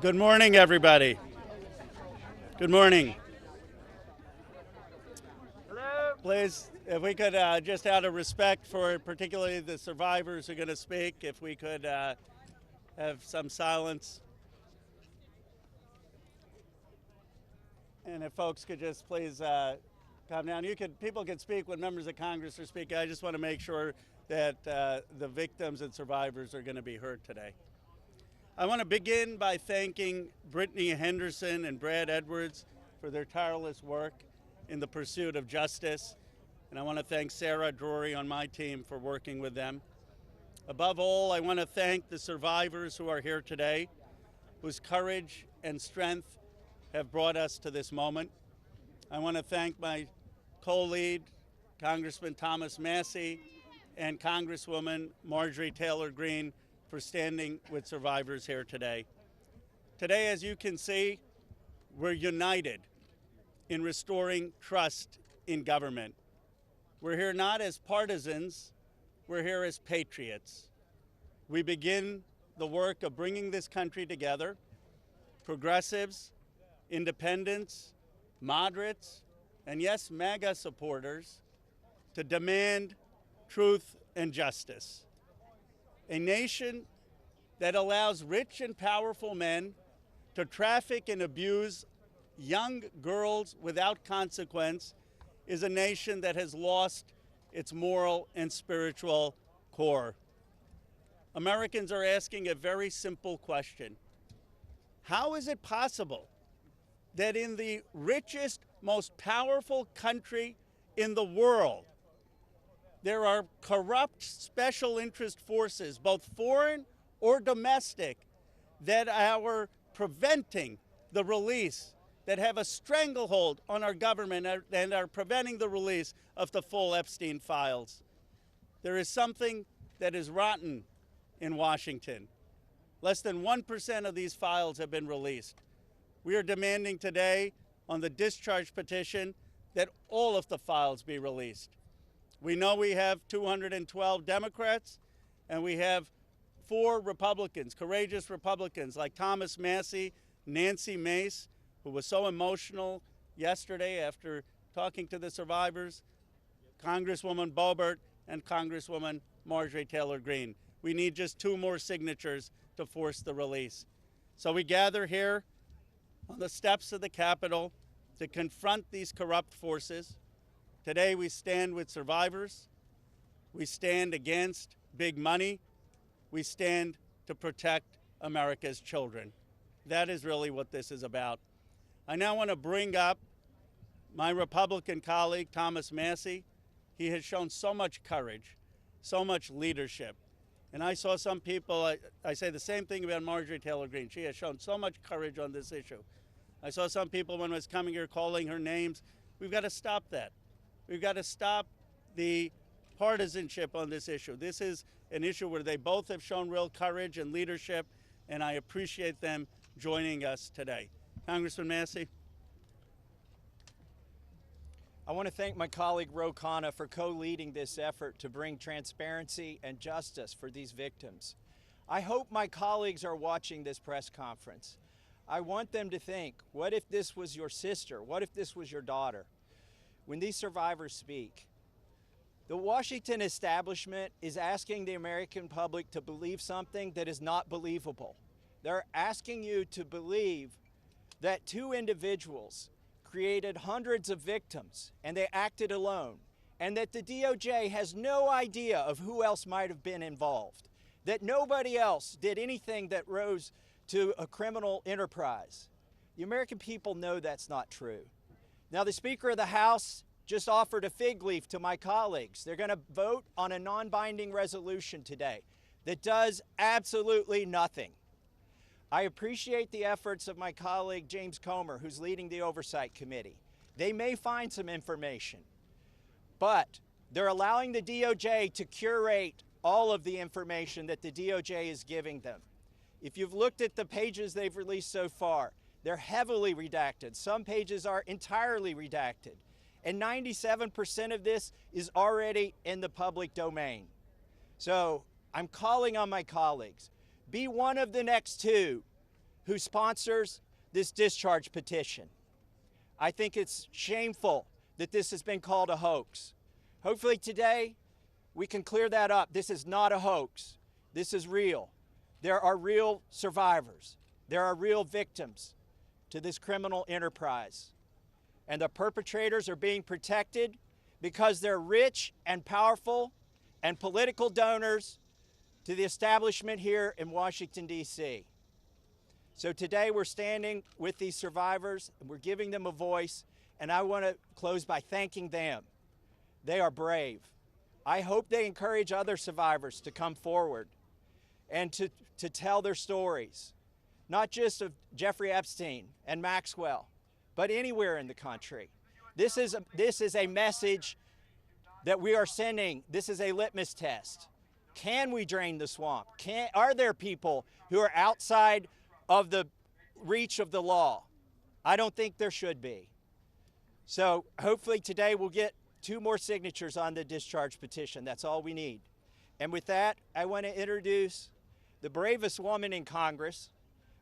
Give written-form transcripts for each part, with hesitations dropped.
Good morning, everybody. Good morning. Hello. Please, if we could, just out of respect for particularly the survivors who are going to speak, if we could have some silence. And if folks could just please calm down. People can speak when members of Congress are speaking. I just want to make sure that the victims and survivors are going to be heard today. I want to begin by thanking Brittany Henderson and Brad Edwards for their tireless work in the pursuit of justice. And I want to thank Sarah Drury on my team for working with them. Above all, I want to thank the survivors who are here today, whose courage and strength have brought us to this moment. I want to thank my co-lead, Congressman Thomas Massie, and Congresswoman Marjorie Taylor Greene for standing with survivors here today. Today, as you can see, we're united in restoring trust in government. We're here not as partisans, we're here as patriots. We begin the work of bringing this country together, progressives, independents, moderates, and yes, MAGA supporters, to demand truth and justice. A nation that allows rich and powerful men to traffic and abuse young girls without consequence is a nation that has lost its moral and spiritual core. Americans are asking a very simple question. How is it possible that in the richest, most powerful country in the world, there are corrupt special interest forces, both foreign or domestic, that are preventing the release, that have a stranglehold on our government and are preventing the release of the full Epstein files? There is something that is rotten in Washington. Less than 1% of these files have been released. We are demanding today on the discharge petition that all of the files be released. We know we have 212 Democrats, and we have 4 Republicans, courageous Republicans like Thomas Massie, Nancy Mace, who was so emotional yesterday after talking to the survivors, Congresswoman Boebert, and Congresswoman Marjorie Taylor Greene. We need just 2 more signatures to force the release. So we gather here on the steps of the Capitol to confront these corrupt forces. Today we stand with survivors, we stand against big money, we stand to protect America's children. That is really what this is about. I now want to bring up my Republican colleague, Thomas Massie. He has shown so much courage, so much leadership. And I saw some people, I say the same thing about Marjorie Taylor Greene. She has shown so much courage on this issue. I saw some people when I was coming here calling her names. We've got to stop that. We've got to stop the partisanship on this issue. This is an issue where they both have shown real courage and leadership, and I appreciate them joining us today. Congressman Massie. I want to thank my colleague Ro Khanna for co-leading this effort to bring transparency and justice for these victims. I hope my colleagues are watching this press conference. I want them to think, what if this was your sister? What if this was your daughter? When these survivors speak, the Washington establishment is asking the American public to believe something that is not believable. They're asking you to believe that 2 individuals created hundreds of victims and they acted alone, and that the DOJ has no idea of who else might have been involved, that nobody else did anything that rose to a criminal enterprise. The American people know that's not true. Now, the Speaker of the House just offered a fig leaf to my colleagues. They're going to vote on a non-binding resolution today that does absolutely nothing. I appreciate the efforts of my colleague James Comer, who's leading the Oversight Committee. They may find some information, but they're allowing the DOJ to curate all of the information that the DOJ is giving them. If you've looked at the pages they've released so far, they're heavily redacted. Some pages are entirely redacted. And 97% of this is already in the public domain. So I'm calling on my colleagues, be one of the next 2 who sponsors this discharge petition. I think it's shameful that this has been called a hoax. Hopefully today we can clear that up. This is not a hoax. This is real. There are real survivors. There are real victims to this criminal enterprise. And the perpetrators are being protected because they're rich and powerful and political donors to the establishment here in Washington, D.C. So today we're standing with these survivors and we're giving them a voice, and I want to close by thanking them. They are brave. I hope they encourage other survivors to come forward and to tell their stories, not just of Jeffrey Epstein and Maxwell, but anywhere in the country. This is a message that we are sending. This is a litmus test. Can we drain the swamp? Are there people who are outside of the reach of the law? I don't think there should be. So hopefully today we'll get 2 more signatures on the discharge petition. That's all we need. And with that, I want to introduce the bravest woman in Congress,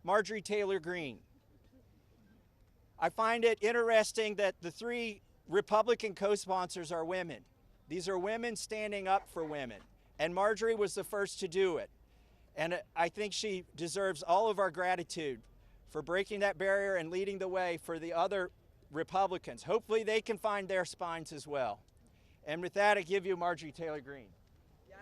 Marjorie Taylor Greene. I find it interesting that the 3 Republican co-sponsors are women. These are women standing up for women. And Marjorie was the first to do it. And I think she deserves all of our gratitude for breaking that barrier and leading the way for the other Republicans. Hopefully they can find their spines as well. And with that, I give you Marjorie Taylor Greene. Yes.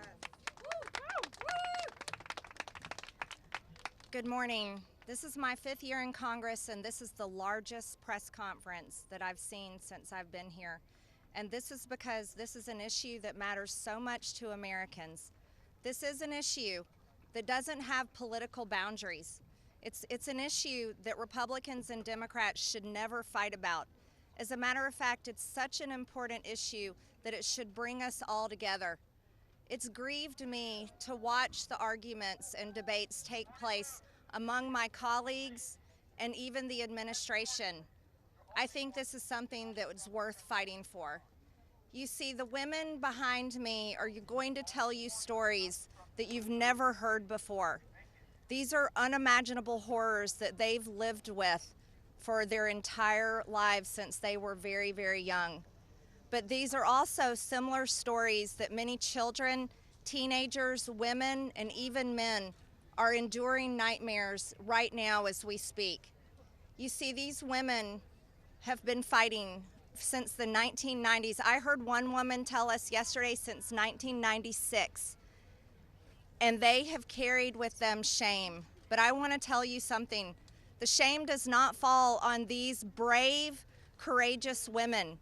Good morning. This is my 5th year in Congress, and this is the largest press conference that I've seen since I've been here. And this is because this is an issue that matters so much to Americans. This is an issue that doesn't have political boundaries. It's an issue that Republicans and Democrats should never fight about. As a matter of fact, it's such an important issue that it should bring us all together. It's grieved me to watch the arguments and debates take place among my colleagues and even the administration. I think this is something that was worth fighting for. You see, the women behind me are going to tell you stories that you've never heard before. These are unimaginable horrors that they've lived with for their entire lives since they were very, very young. But these are also similar stories that many children, teenagers, women, and even men are enduring nightmares right now as we speak. You see, these women have been fighting since the 1990s. I heard one woman tell us yesterday since 1996. And they have carried with them shame. But I want to tell you something. The shame does not fall on these brave, courageous women.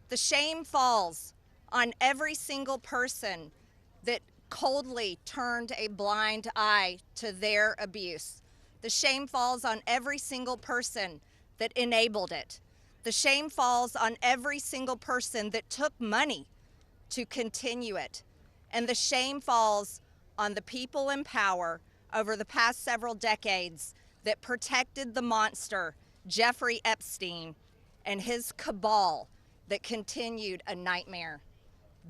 The shame falls on every single person that coldly turned a blind eye to their abuse. The shame falls on every single person that enabled it. The shame falls on every single person that took money to continue it. And the shame falls on the people in power over the past several decades that protected the monster, Jeffrey Epstein, and his cabal that continued a nightmare.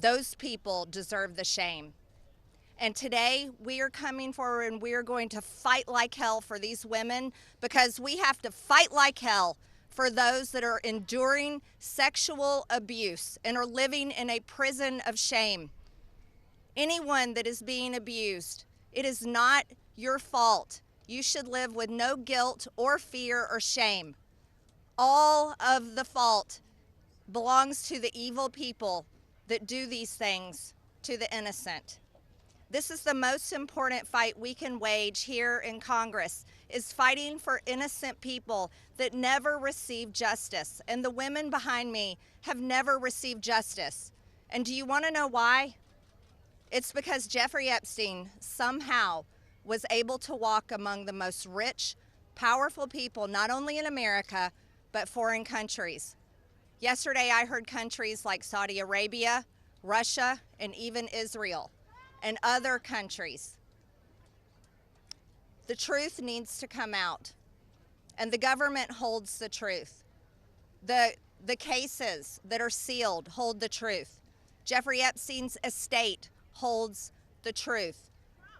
Those people deserve the shame. And today we are coming forward and we are going to fight like hell for these women, because we have to fight like hell for those that are enduring sexual abuse and are living in a prison of shame. Anyone that is being abused, it is not your fault. You should live with no guilt or fear or shame. All of the fault belongs to the evil people that do these things to the innocent. This is the most important fight we can wage here in Congress, is fighting for innocent people that never receive justice. And the women behind me have never received justice. And do you want to know why? It's because Jeffrey Epstein somehow was able to walk among the most rich, powerful people, not only in America, but foreign countries. Yesterday, I heard countries like Saudi Arabia, Russia, and even Israel, and other countries. The truth needs to come out, and the government holds the truth. The cases that are sealed hold the truth. Jeffrey Epstein's estate holds the truth.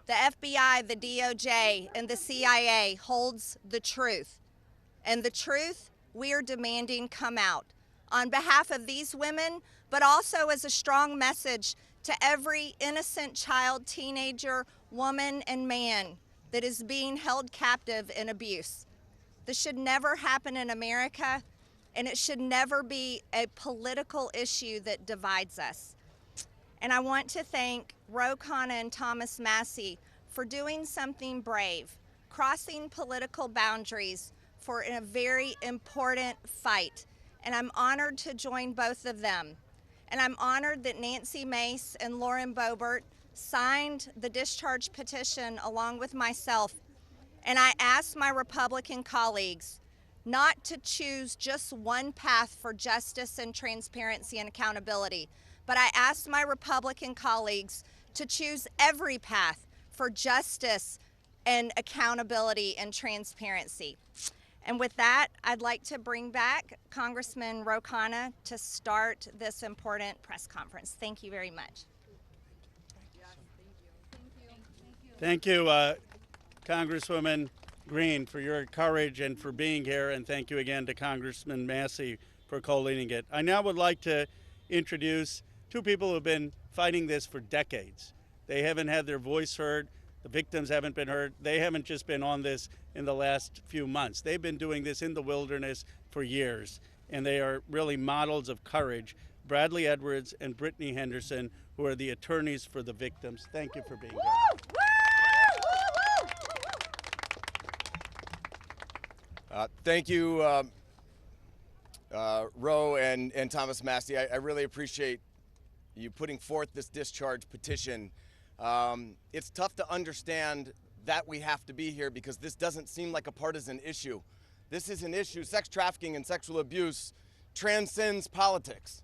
The FBI, the DOJ, and the CIA holds the truth. And the truth we are demanding come out on behalf of these women, but also as a strong message to every innocent child, teenager, woman, and man that is being held captive in abuse. This should never happen in America, and it should never be a political issue that divides us. And I want to thank Ro Khanna and Thomas Massie for doing something brave, crossing political boundaries for a very important fight. And I'm honored to join both of them. And I'm honored that Nancy Mace and Lauren Boebert signed the discharge petition along with myself. And I asked my Republican colleagues not to choose just one path for justice and transparency and accountability, but I asked my Republican colleagues to choose every path for justice and accountability and transparency. And with that, I'd like to bring back Congressman Ro Khanna to start this important press conference. Thank you very much. Thank you, Congresswoman Green, for your courage and for being here, and thank you again to Congressman Massie for co-leading it. I now would like to introduce two people who have been fighting this for decades. They haven't had their voice heard. The victims haven't been heard. They haven't just been on this in the last few months. They've been doing this in the wilderness for years, and they are really models of courage. Bradley Edwards and Brittany Henderson, who are the attorneys for the victims. Thank you for being here. Thank you, Ro and Thomas Massie. I really appreciate you putting forth this discharge petition. It's tough to understand that we have to be here because this doesn't seem like a partisan issue. This is an issue, sex trafficking and sexual abuse transcends politics.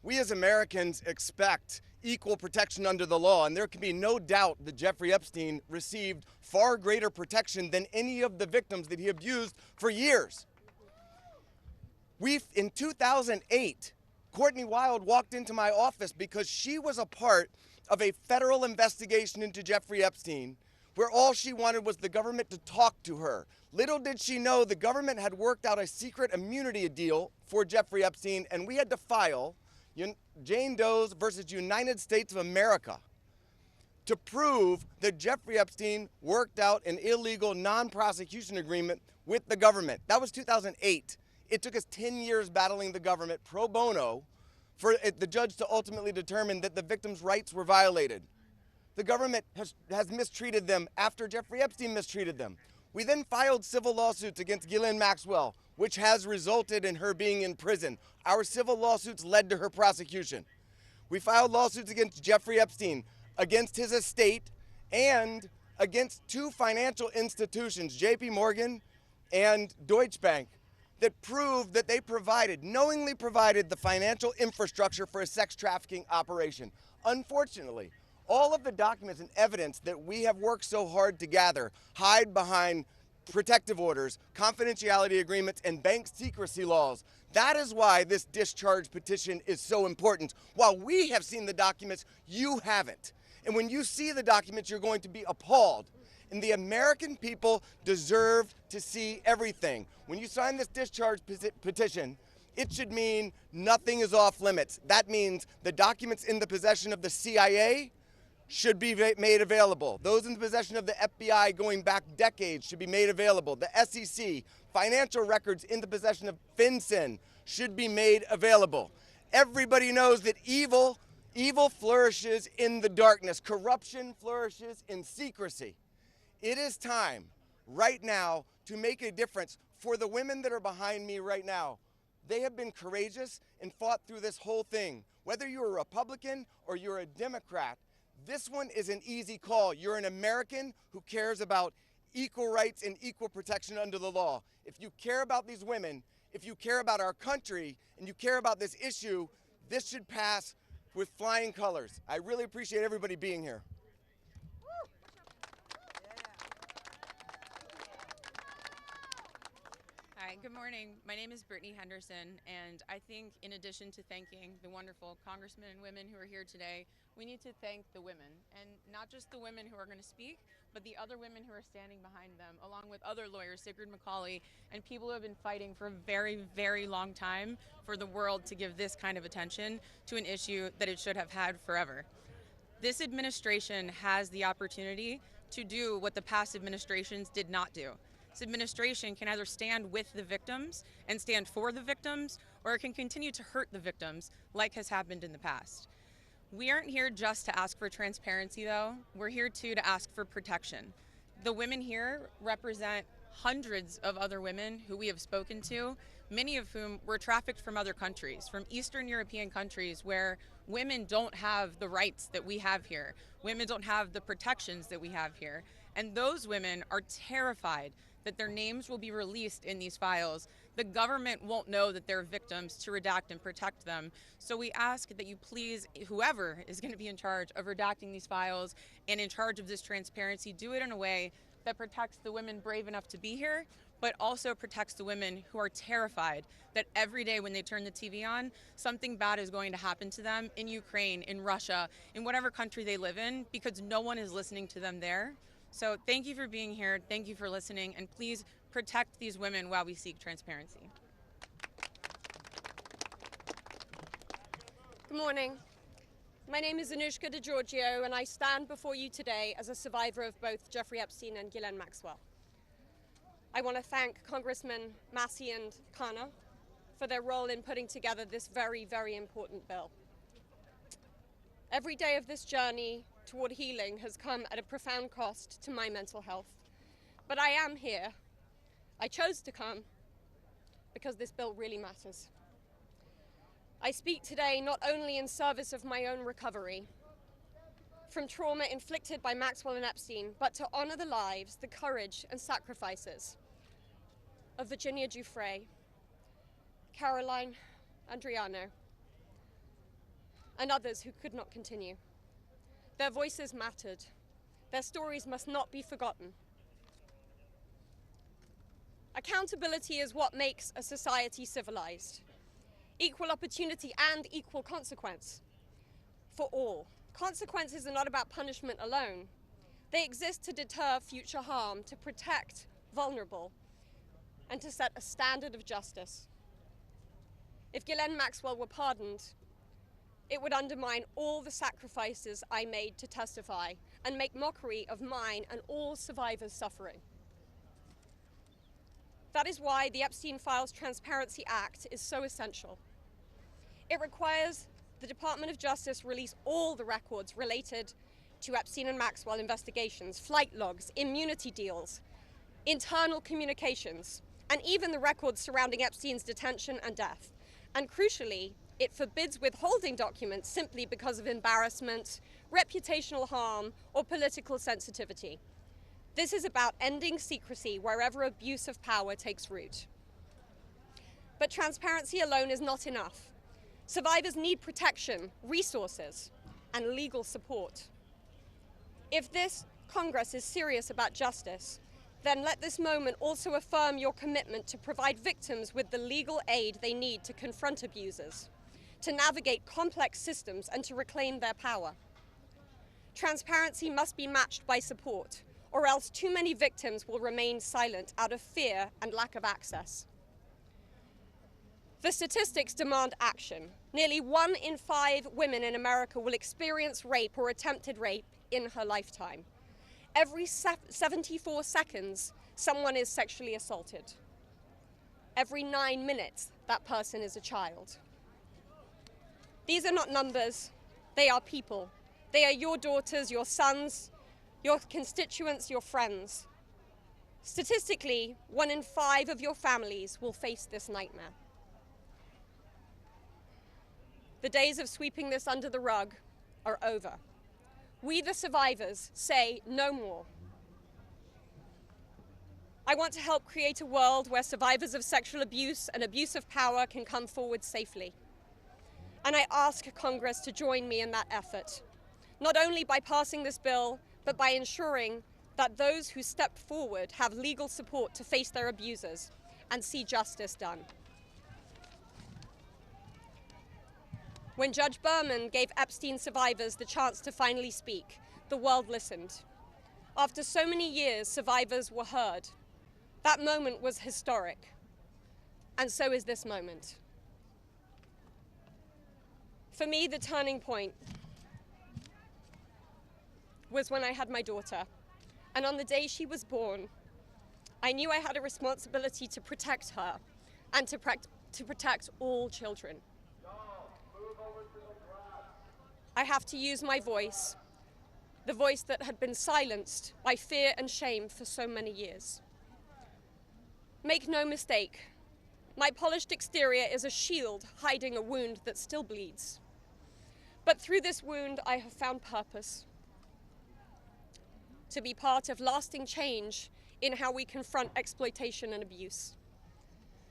We as Americans expect equal protection under the law, and there can be no doubt that Jeffrey Epstein received far greater protection than any of the victims that he abused for years. In 2008, Courtney Wild walked into my office because she was a part of a federal investigation into Jeffrey Epstein where all she wanted was the government to talk to her. Little did she know the government had worked out a secret immunity deal for Jeffrey Epstein, and we had to file Jane Doe's versus United States of America to prove that Jeffrey Epstein worked out an illegal non-prosecution agreement with the government. That was 2008. It took us 10 years battling the government pro bono for the judge to ultimately determine that the victims' rights were violated. The government has mistreated them after Jeffrey Epstein mistreated them. We then filed civil lawsuits against Ghislaine Maxwell, which has resulted in her being in prison. Our civil lawsuits led to her prosecution. We filed lawsuits against Jeffrey Epstein, against his estate, and against two financial institutions, JP Morgan and Deutsche Bank, that proved that they knowingly provided the financial infrastructure for a sex trafficking operation. Unfortunately, all of the documents and evidence that we have worked so hard to gather hide behind protective orders, confidentiality agreements, and bank secrecy laws. That is why this discharge petition is so important. While we have seen the documents, you haven't. And when you see the documents, you're going to be appalled. And the American people deserve to see everything. When you sign this discharge petition, it should mean nothing is off limits. That means the documents in the possession of the CIA should be made available. Those in the possession of the FBI going back decades should be made available. The SEC, financial records in the possession of FinCEN should be made available. Everybody knows that evil flourishes in the darkness. Corruption flourishes in secrecy. It is time right now to make a difference for the women that are behind me right now. They have been courageous and fought through this whole thing. Whether you're a Republican or you're a Democrat, this one is an easy call. You're an American who cares about equal rights and equal protection under the law. If you care about these women, if you care about our country, and you care about this issue, this should pass with flying colors. I really appreciate everybody being here. Hi, good morning. My name is Brittany Henderson, and I think in addition to thanking the wonderful congressmen and women who are here today, we need to thank the women, and not just the women who are going to speak, but the other women who are standing behind them, along with other lawyers, Sigrid McCauley, and people who have been fighting for a very, very long time for the world to give this kind of attention to an issue that it should have had forever. This administration has the opportunity to do what the past administrations did not do. This administration can either stand with the victims and stand for the victims, or it can continue to hurt the victims like has happened in the past. We aren't here just to ask for transparency, though. We're here too to ask for protection. The women here represent hundreds of other women who we have spoken to, many of whom were trafficked from other countries, from Eastern European countries where women don't have the rights that we have here. Women don't have the protections that we have here. And those women are terrified that their names will be released in these files. The government won't know that they're victims to redact and protect them. So we ask that you please, whoever is going to be in charge of redacting these files and in charge of this transparency, do it in a way that protects the women brave enough to be here, but also protects the women who are terrified that every day when they turn the TV on, something bad is going to happen to them in Ukraine, in Russia, in whatever country they live in, because no one is listening to them there. So thank you for being here, thank you for listening, and please protect these women while we seek transparency. Good morning. My name is Anushka DeGiorgio, and I stand before you today as a survivor of both Jeffrey Epstein and Ghislaine Maxwell. I want to thank Congressmen Massey and Khanna for their role in putting together this very, very important bill. Every day of this journey toward healing has come at a profound cost to my mental health. But I am here. I chose to come because this bill really matters. I speak today not only in service of my own recovery from trauma inflicted by Maxwell and Epstein, but to honor the lives, the courage and sacrifices of Virginia Giuffre, Caroline Andriano, and others who could not continue. Their voices mattered. Their stories must not be forgotten. Accountability is what makes a society civilized. Equal opportunity and equal consequence for all. Consequences are not about punishment alone. They exist to deter future harm, to protect vulnerable, and to set a standard of justice. If Ghislaine Maxwell were pardoned, it would undermine all the sacrifices I made to testify and make mockery of mine and all survivors' suffering. That is why the Epstein Files Transparency Act is so essential. It requires the Department of Justice release all the records related to Epstein and Maxwell investigations, flight logs, immunity deals, internal communications, and even the records surrounding Epstein's detention and death. And crucially, it forbids withholding documents simply because of embarrassment, reputational harm, or political sensitivity. This is about ending secrecy wherever abuse of power takes root. But transparency alone is not enough. Survivors need protection, resources, and legal support. If this Congress is serious about justice, then let this moment also affirm your commitment to provide victims with the legal aid they need to confront abusers, to navigate complex systems, and to reclaim their power. Transparency must be matched by support, or else too many victims will remain silent out of fear and lack of access. The statistics demand action. Nearly 1 in 5 women in America will experience rape or attempted rape in her lifetime. Every 74 seconds, someone is sexually assaulted. Every 9 minutes, that person is a child. These are not numbers, they are people. They are your daughters, your sons, your constituents, your friends. Statistically, 1 in 5 of your families will face this nightmare. The days of sweeping this under the rug are over. We, the survivors, say no more. I want to help create a world where survivors of sexual abuse and abuse of power can come forward safely. And I ask Congress to join me in that effort, not only by passing this bill, but by ensuring that those who step forward have legal support to face their abusers and see justice done. When Judge Berman gave Epstein survivors the chance to finally speak, the world listened. After so many years, survivors were heard. That moment was historic, and so is this moment. For me, the turning point was when I had my daughter, and on the day she was born, I knew I had a responsibility to protect her and to protect all children. I have to use my voice, the voice that had been silenced by fear and shame for so many years. Make no mistake, my polished exterior is a shield hiding a wound that still bleeds. But through this wound, I have found purpose. To be part of lasting change in how we confront exploitation and abuse.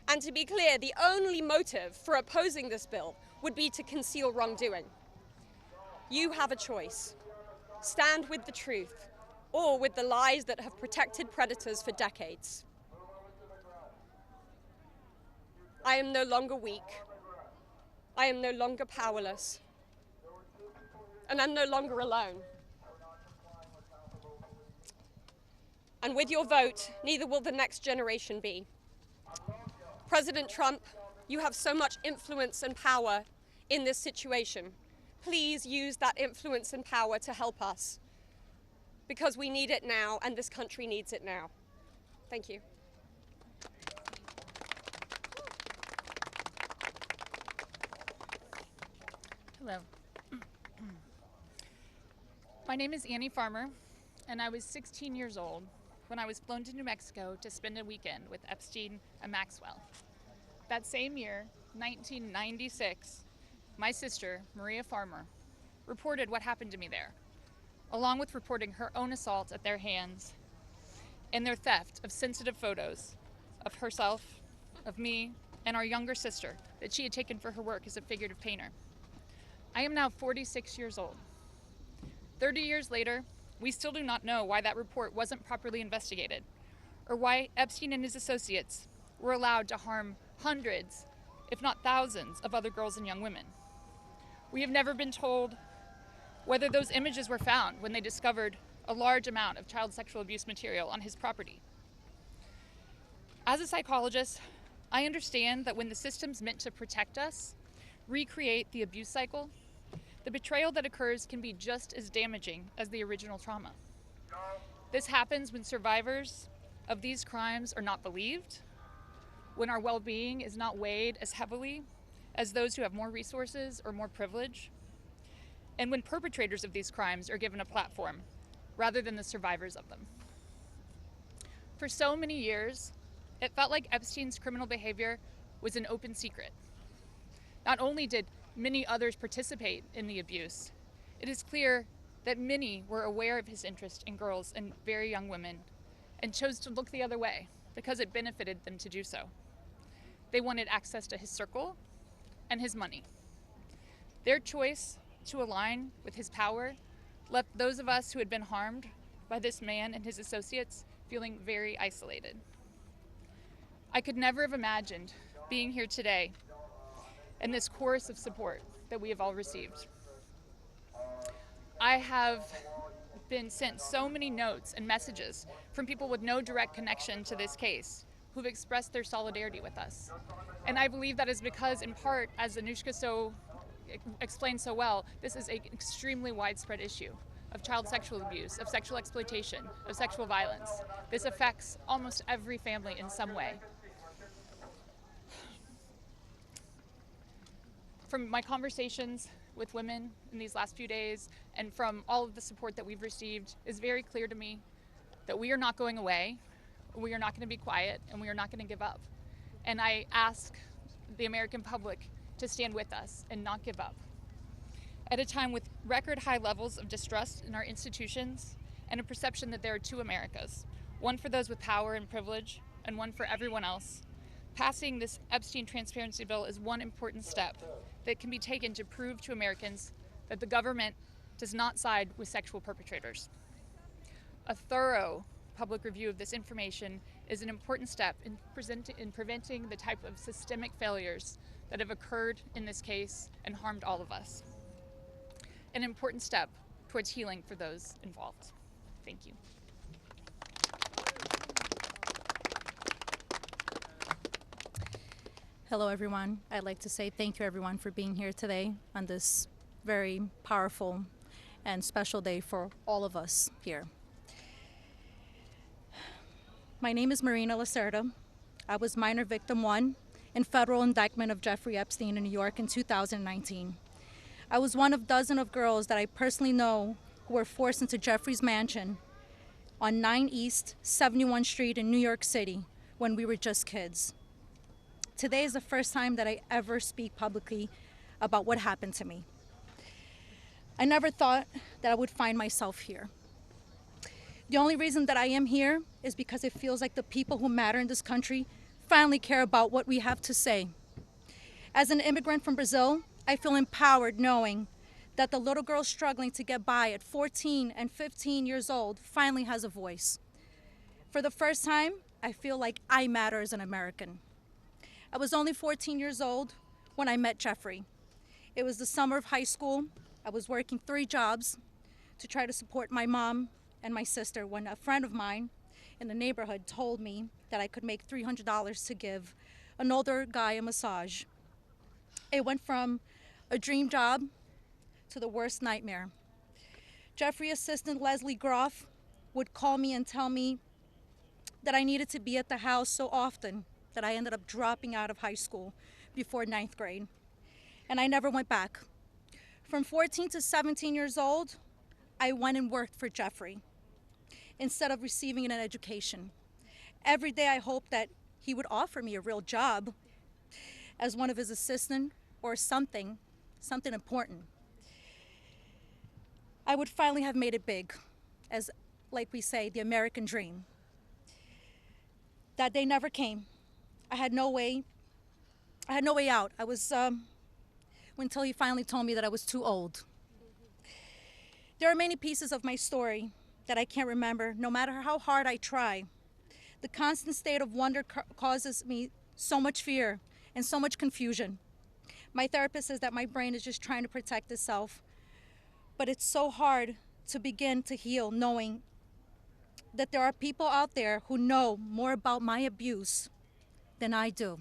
And to be clear, the only motive for opposing this bill would be to conceal wrongdoing. You have a choice. Stand with the truth, or with the lies that have protected predators for decades. I am no longer weak. I am no longer powerless. And I'm no longer alone. And with your vote, neither will the next generation be. President Trump, you have so much influence and power in this situation. Please use that influence and power to help us, because we need it now and this country needs it now. Thank you. Hello. My name is Annie Farmer, and I was 16 years old when I was flown to New Mexico to spend a weekend with Epstein and Maxwell. That same year, 1996, my sister, Maria Farmer, reported what happened to me there, along with reporting her own assault at their hands and their theft of sensitive photos of herself, of me, and our younger sister that she had taken for her work as a figurative painter. I am now 46 years old. 30 years later, we still do not know why that report wasn't properly investigated, or why Epstein and his associates were allowed to harm hundreds, if not thousands, of other girls and young women. We have never been told whether those images were found when they discovered a large amount of child sexual abuse material on his property. As a psychologist, I understand that when the systems meant to protect us recreate the abuse cycle, the betrayal that occurs can be just as damaging as the original trauma. This happens when survivors of these crimes are not believed, when our well-being is not weighed as heavily as those who have more resources or more privilege, and when perpetrators of these crimes are given a platform rather than the survivors of them. For so many years, it felt like Epstein's criminal behavior was an open secret. Not only did many others participate in the abuse, it is clear that many were aware of his interest in girls and very young women and chose to look the other way because it benefited them to do so. They wanted access to his circle and his money. Their choice to align with his power left those of us who had been harmed by this man and his associates feeling very isolated. I could never have imagined being here today and this chorus of support that we have all received. I have been sent so many notes and messages from people with no direct connection to this case who've expressed their solidarity with us. And I believe that is because, in part, as Anushka explained so well, this is an extremely widespread issue of child sexual abuse, of sexual exploitation, of sexual violence. This affects almost every family in some way. From my conversations with women in these last few days and from all of the support that we've received, it's very clear to me that we are not going away, we are not going to be quiet, and we are not going to give up. And I ask the American public to stand with us and not give up. At a time with record high levels of distrust in our institutions and a perception that there are two Americas, one for those with power and privilege and one for everyone else, passing this Epstein transparency bill is one important step that can be taken to prove to Americans that the government does not side with sexual perpetrators. A thorough public review of this information is an important step in preventing the type of systemic failures that have occurred in this case and harmed all of us. An important step towards healing for those involved. Thank you. Hello, everyone. I'd like to say thank you, everyone, for being here today on this very powerful and special day for all of us here. My name is Marina Lacerda. I was minor victim 1 in federal indictment of Jeffrey Epstein in New York in 2019. I was one of dozens of girls that I personally know who were forced into Jeffrey's mansion on 9 East 71 Street in New York City when we were just kids. Today is the first time that I ever speak publicly about what happened to me. I never thought that I would find myself here. The only reason that I am here is because it feels like the people who matter in this country finally care about what we have to say. As an immigrant from Brazil, I feel empowered knowing that the little girl struggling to get by at 14 and 15 years old finally has a voice. For the first time, I feel like I matter as an American. I was only 14 years old when I met Jeffrey. It was the summer of high school. I was working 3 jobs to try to support my mom and my sister when a friend of mine in the neighborhood told me that I could make $300 to give an older guy a massage. It went from a dream job to the worst nightmare. Jeffrey assistant Leslie Groff would call me and tell me that I needed to be at the house so often that I ended up dropping out of high school before 9th grade. And I never went back. From 14 to 17 years old, I went and worked for Jeffrey instead of receiving an education. Every day I hoped that he would offer me a real job as one of his assistants or something important. I would finally have made it big, as, like we say, the American dream. That day never came. I had no way out. I was, until he finally told me that I was too old. There are many pieces of my story that I can't remember, no matter how hard I try. The constant state of wonder causes me so much fear and so much confusion. My therapist says that my brain is just trying to protect itself, but it's so hard to begin to heal knowing that there are people out there who know more about my abuse than I do.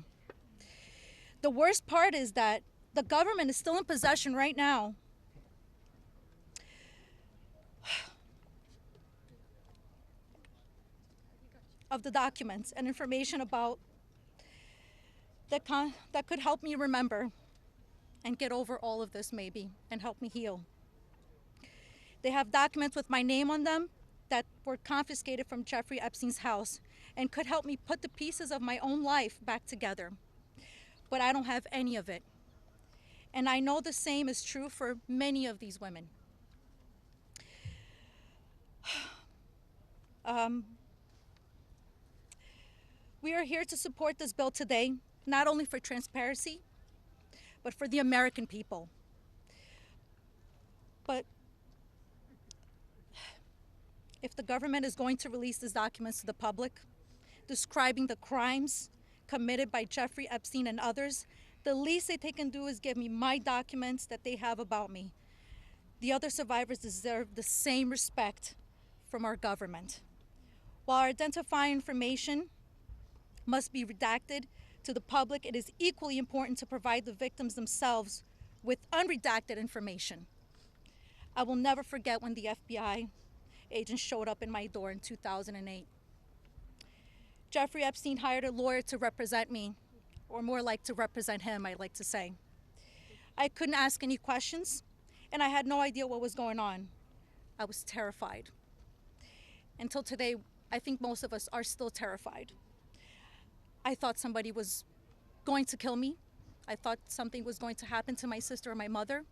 The worst part is that the government is still in possession right now of the documents and information about that could help me remember and get over all of this maybe and help me heal. They have documents with my name on them that were confiscated from Jeffrey Epstein's house and could help me put the pieces of my own life back together. But I don't have any of it. And I know the same is true for many of these women. We are here to support this bill today, not only for transparency, but for the American people. But if the government is going to release these documents to the public, describing the crimes committed by Jeffrey Epstein and others, the least that they can do is give me my documents that they have about me. The other survivors deserve the same respect from our government. While our identifying information must be redacted to the public, it is equally important to provide the victims themselves with unredacted information. I will never forget when the FBI agent showed up in my door in 2008. Jeffrey Epstein hired a lawyer to represent me, or more like to represent him, I'd like to say. I couldn't ask any questions, and I had no idea what was going on. I was terrified. Until today, I think most of us are still terrified. I thought somebody was going to kill me. I thought something was going to happen to my sister or my mother.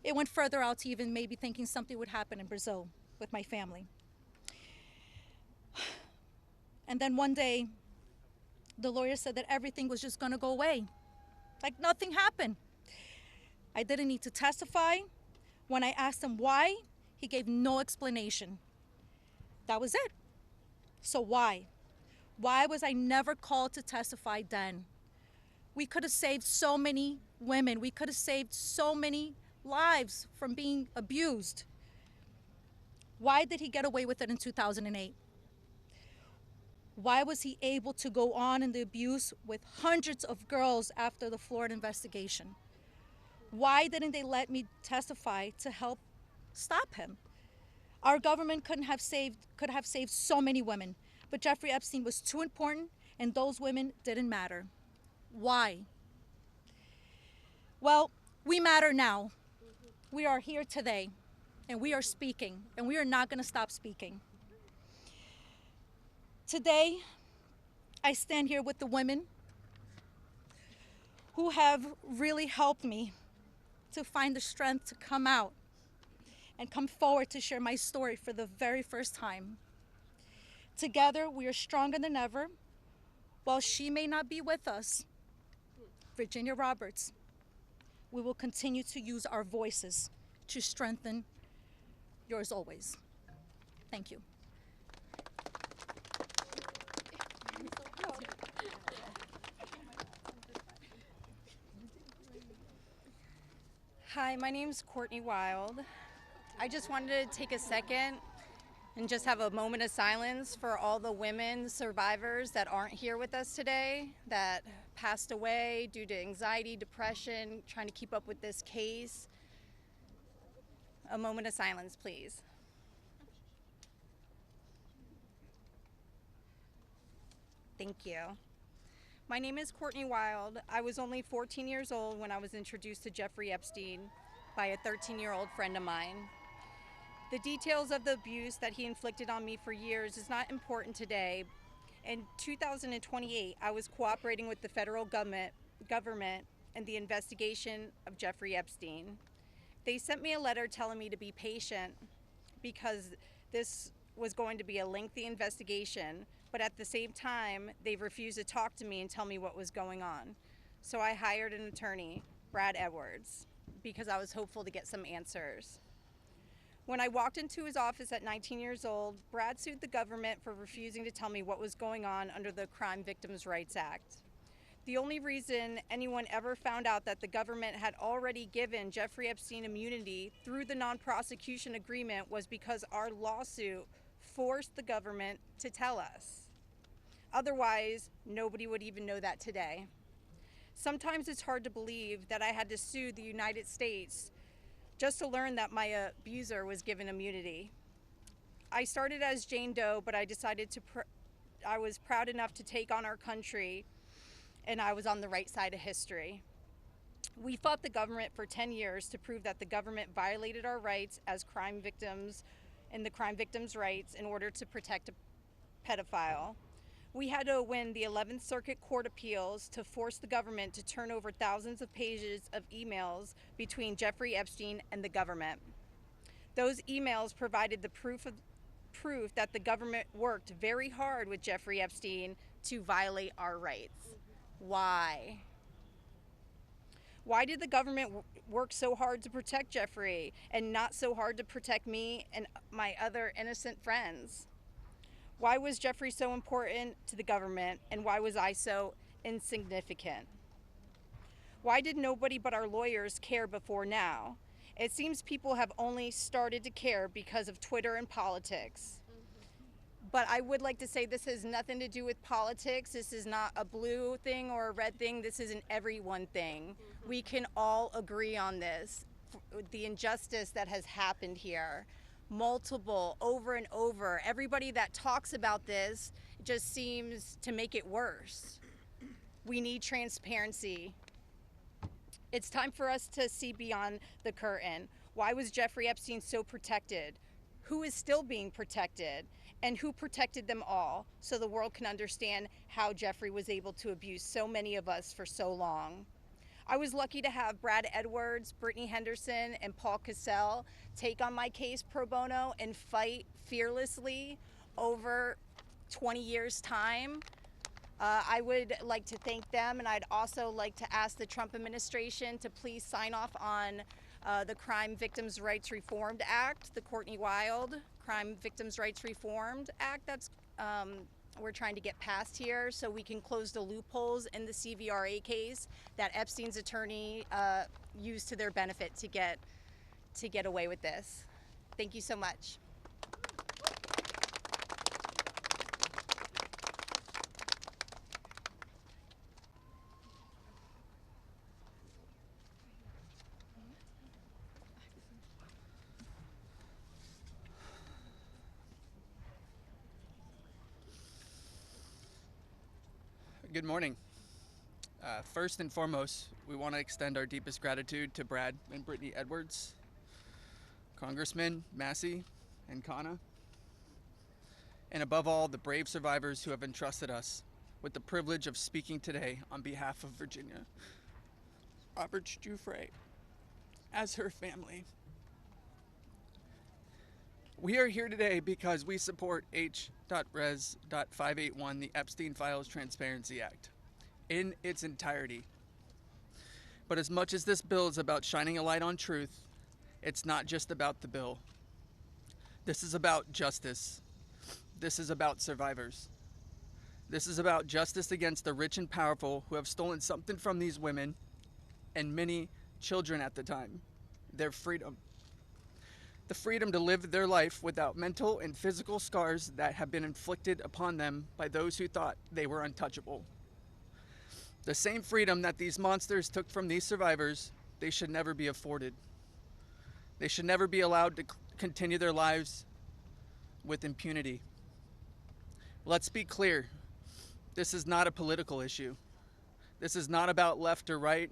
It went further out to even maybe thinking something would happen in Brazil with my family. And then one day, the lawyer said that everything was just gonna go away. Like nothing happened. I didn't need to testify. When I asked him why, he gave no explanation. That was it. So why? Why was I never called to testify then? We could have saved so many women. We could have saved so many lives from being abused. Why did he get away with it in 2008? Why was he able to go on in the abuse with hundreds of girls after the Florida investigation? Why didn't they let me testify to help stop him? Our government could have saved so many women, but Jeffrey Epstein was too important and those women didn't matter. Why? Well, we matter now. We are here today and we are speaking and we are not going to stop speaking. Today, I stand here with the women who have really helped me to find the strength to come out and come forward to share my story for the very first time. Together, we are stronger than ever. While she may not be with us, Virginia Roberts, we will continue to use our voices to strengthen yours always. Thank you. Hi, my name's Courtney Wild. I just wanted to take a second and just have a moment of silence for all the women survivors that aren't here with us today, that passed away due to anxiety, depression, trying to keep up with this case. A moment of silence, please. Thank you. My name is Courtney Wild. I was only 14 years old when I was introduced to Jeffrey Epstein by a 13-year-old friend of mine. The details of the abuse that he inflicted on me for years is not important today. In 2028, I was cooperating with the federal government in the investigation of Jeffrey Epstein. They sent me a letter telling me to be patient because this was going to be a lengthy investigation, but at the same time, they refused to talk to me and tell me what was going on. So I hired an attorney, Brad Edwards, because I was hopeful to get some answers. When I walked into his office at 19 years old, Brad sued the government for refusing to tell me what was going on under the Crime Victims' Rights Act. The only reason anyone ever found out that the government had already given Jeffrey Epstein immunity through the non-prosecution agreement was because our lawsuit forced the government to tell us. Otherwise, nobody would even know that today. Sometimes it's hard to believe that I had to sue the United States just to learn that my abuser was given immunity. I started as Jane Doe, but I decided I was proud enough to take on our country, and I was on the right side of history. We fought the government for 10 years to prove that the government violated our rights as crime victims and the crime victims' rights in order to protect a pedophile. We had to win the 11th Circuit Court appeals to force the government to turn over thousands of pages of emails between Jeffrey Epstein and the government. Those emails provided the proof that the government worked very hard with Jeffrey Epstein to violate our rights. Why? Why did the government work so hard to protect Jeffrey and not so hard to protect me and my other innocent friends? Why was Jeffrey so important to the government, and why was I so insignificant? Why did nobody but our lawyers care before now? It seems people have only started to care because of Twitter and politics. But I would like to say this has nothing to do with politics. This is not a blue thing or a red thing. This is an everyone thing. We can all agree on this. The injustice that has happened here. Multiple, over and over. Everybody that talks about this just seems to make it worse. We need transparency. It's time for us to see beyond the curtain. Why was Jeffrey Epstein so protected? Who is still being protected? And who protected them all, so the world can understand how Jeffrey was able to abuse so many of us for so long. I was lucky to have Brad Edwards, Brittany Henderson, and Paul Cassell take on my case pro bono and fight fearlessly over 20 years' time. I would like to thank them, and I'd also like to ask the Trump administration to please sign off on the Crime Victims' Rights Reformed Act, the Courtney Wild Crime Victims' Rights Reformed Act that's we're trying to get past here so we can close the loopholes in the CVRA case that Epstein's attorney used to their benefit to get away with this. Thank you so much. Good morning. First and foremost, we want to extend our deepest gratitude to Brad and Brittany Edwards, Congressman Massey and Kana, and above all, the brave survivors who have entrusted us with the privilege of speaking today on behalf of Virginia. Robert Giuffre, as her family. We are here today because we support H.Res.581, the Epstein Files Transparency Act, in its entirety. But as much as this bill is about shining a light on truth, it's not just about the bill. This is about justice. This is about survivors. This is about justice against the rich and powerful who have stolen something from these women and many children at the time, their freedom. The freedom to live their life without mental and physical scars that have been inflicted upon them by those who thought they were untouchable. The same freedom that these monsters took from these survivors, they should never be afforded. They should never be allowed to continue their lives with impunity. Let's be clear, this is not a political issue. This is not about left or right.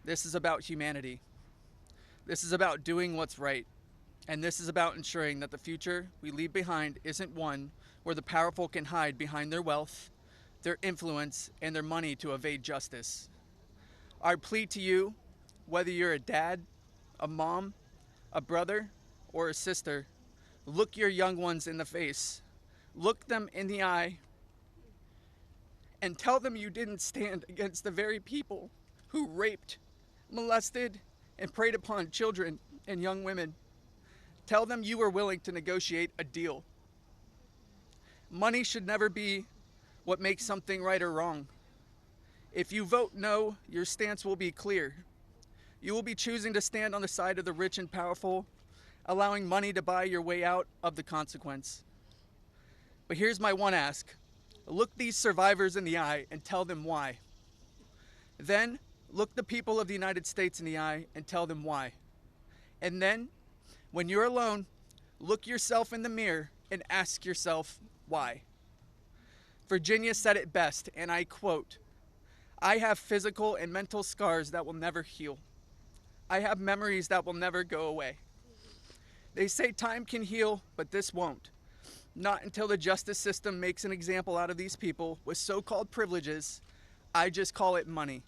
This is about humanity. This is about doing what's right. And this is about ensuring that the future we leave behind isn't one where the powerful can hide behind their wealth, their influence, and their money to evade justice. Our plea to you, whether you're a dad, a mom, a brother, or a sister, look your young ones in the face, look them in the eye, and tell them you didn't stand against the very people who raped, molested, and preyed upon children and young women. Tell them you were willing to negotiate a deal. Money should never be what makes something right or wrong. If you vote no, your stance will be clear. You will be choosing to stand on the side of the rich and powerful, allowing money to buy your way out of the consequence. But here's my one ask. Look these survivors in the eye and tell them why. Then, look the people of the United States in the eye and tell them why. And then, when you're alone, look yourself in the mirror and ask yourself why. Virginia said it best, and I quote, "I have physical and mental scars that will never heal. I have memories that will never go away. They say time can heal, but this won't. Not until the justice system makes an example out of these people with so-called privileges. I just call it money.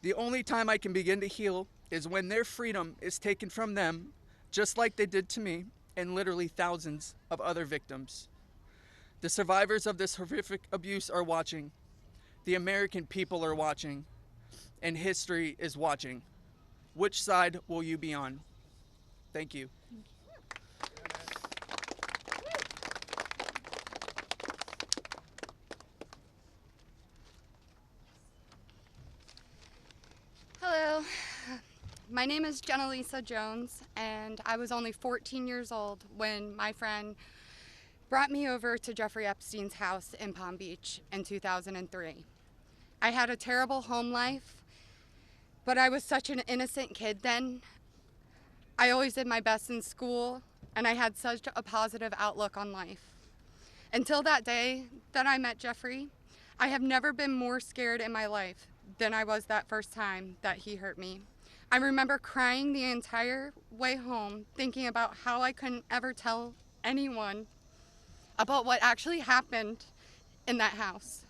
The only time I can begin to heal is when their freedom is taken from them, just like they did to me and literally thousands of other victims. The survivors of this horrific abuse are watching. The American people are watching. And history is watching. Which side will you be on?" Thank you. Hello, my name is Jenna-Lisa Jones, and I was only 14 years old when my friend brought me over to Jeffrey Epstein's house in Palm Beach in 2003. I had a terrible home life, but I was such an innocent kid then. I always did my best in school, and I had such a positive outlook on life. Until that day that I met Jeffrey, I have never been more scared in my life than I was that first time that he hurt me. I remember crying the entire way home, thinking about how I couldn't ever tell anyone about what actually happened in that house.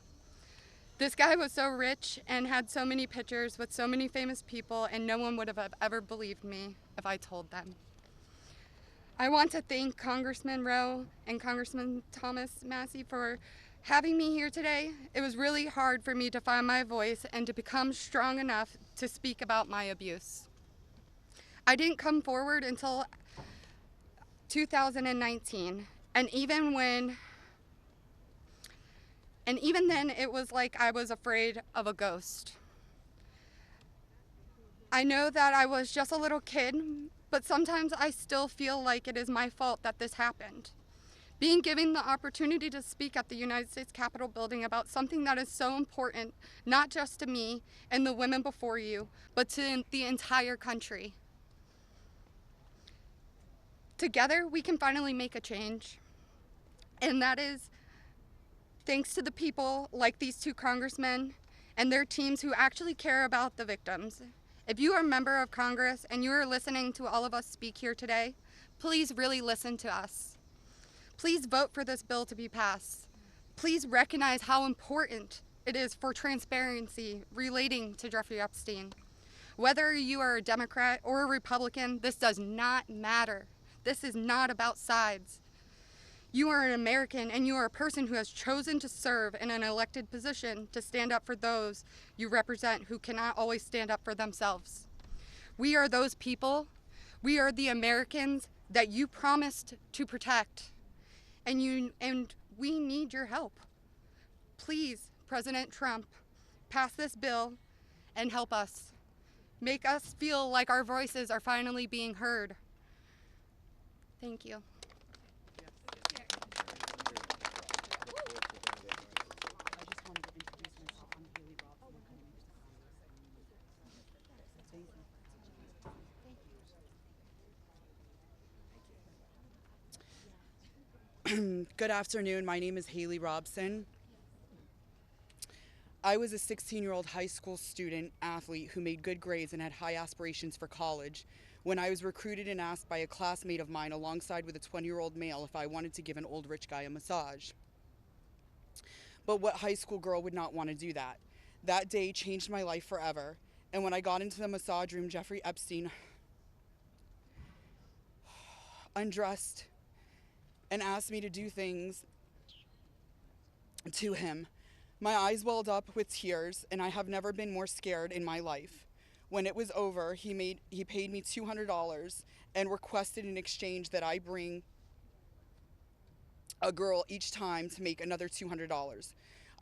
This guy was so rich and had so many pictures with so many famous people, and no one would have ever believed me if I told them. I want to thank Congressman Rowe and Congressman Thomas Massey for having me here today. It was really hard for me to find my voice and to become strong enough to speak about my abuse. I didn't come forward until 2019, and even when And even then, it was like I was afraid of a ghost. I know that I was just a little kid, but sometimes I still feel like it is my fault that this happened. Being given the opportunity to speak at the United States Capitol building about something that is so important, not just to me and the women before you, but to the entire country. Together, we can finally make a change. And that is thanks to the people like these two congressmen and their teams who actually care about the victims. If you are a member of Congress and you are listening to all of us speak here today, please really listen to us. Please vote for this bill to be passed. Please recognize how important it is for transparency relating to Jeffrey Epstein. Whether you are a Democrat or a Republican, this does not matter. This is not about sides. You are an American and you are a person who has chosen to serve in an elected position to stand up for those you represent who cannot always stand up for themselves. We are those people. We are the Americans that you promised to protect. And we need your help. Please, President Trump, pass this bill and help us. Make us feel like our voices are finally being heard. Thank you. Good afternoon. My name is Haley Robson. I was a 16-year-old high school student athlete who made good grades and had high aspirations for college when I was recruited and asked by a classmate of mine alongside with a 20-year-old male if I wanted to give an old rich guy a massage. But what high school girl would not want to do that? That day changed my life forever. And when I got into the massage room, Jeffrey Epstein undressed and asked me to do things to him. My eyes welled up with tears, and I have never been more scared in my life. When it was over, he paid me $200 and requested in exchange that I bring a girl each time to make another $200.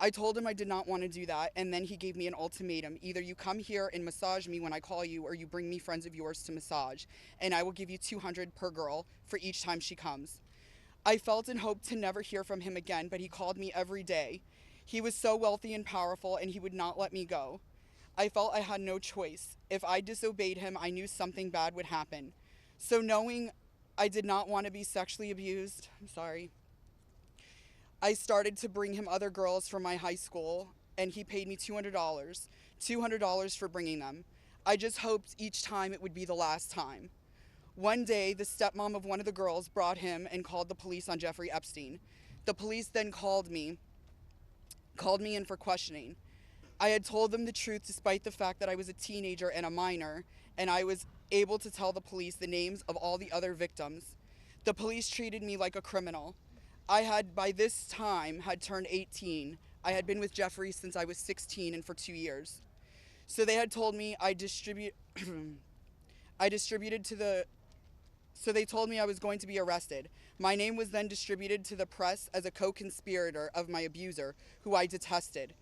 I told him I did not want to do that, and then he gave me an ultimatum. Either you come here and massage me when I call you, or you bring me friends of yours to massage, and I will give you $200 per girl for each time she comes. I felt and hoped to never hear from him again, but he called me every day. He was so wealthy and powerful, and he would not let me go. I felt I had no choice. If I disobeyed him, I knew something bad would happen. So knowing I did not want to be sexually abused, I started to bring him other girls from my high school, and he paid me $200 for bringing them. I just hoped each time it would be the last time. One day, the stepmom of one of the girls brought him and called the police on Jeffrey Epstein. The police then called me in for questioning. I had told them the truth despite the fact that I was a teenager and a minor, and I was able to tell the police the names of all the other victims. The police treated me like a criminal. I had, by this time, had turned 18. I had been with Jeffrey since I was 16 and for 2 years. So they had told me So they told me I was going to be arrested. My name was then distributed to the press as a co-conspirator of my abuser, who I detested.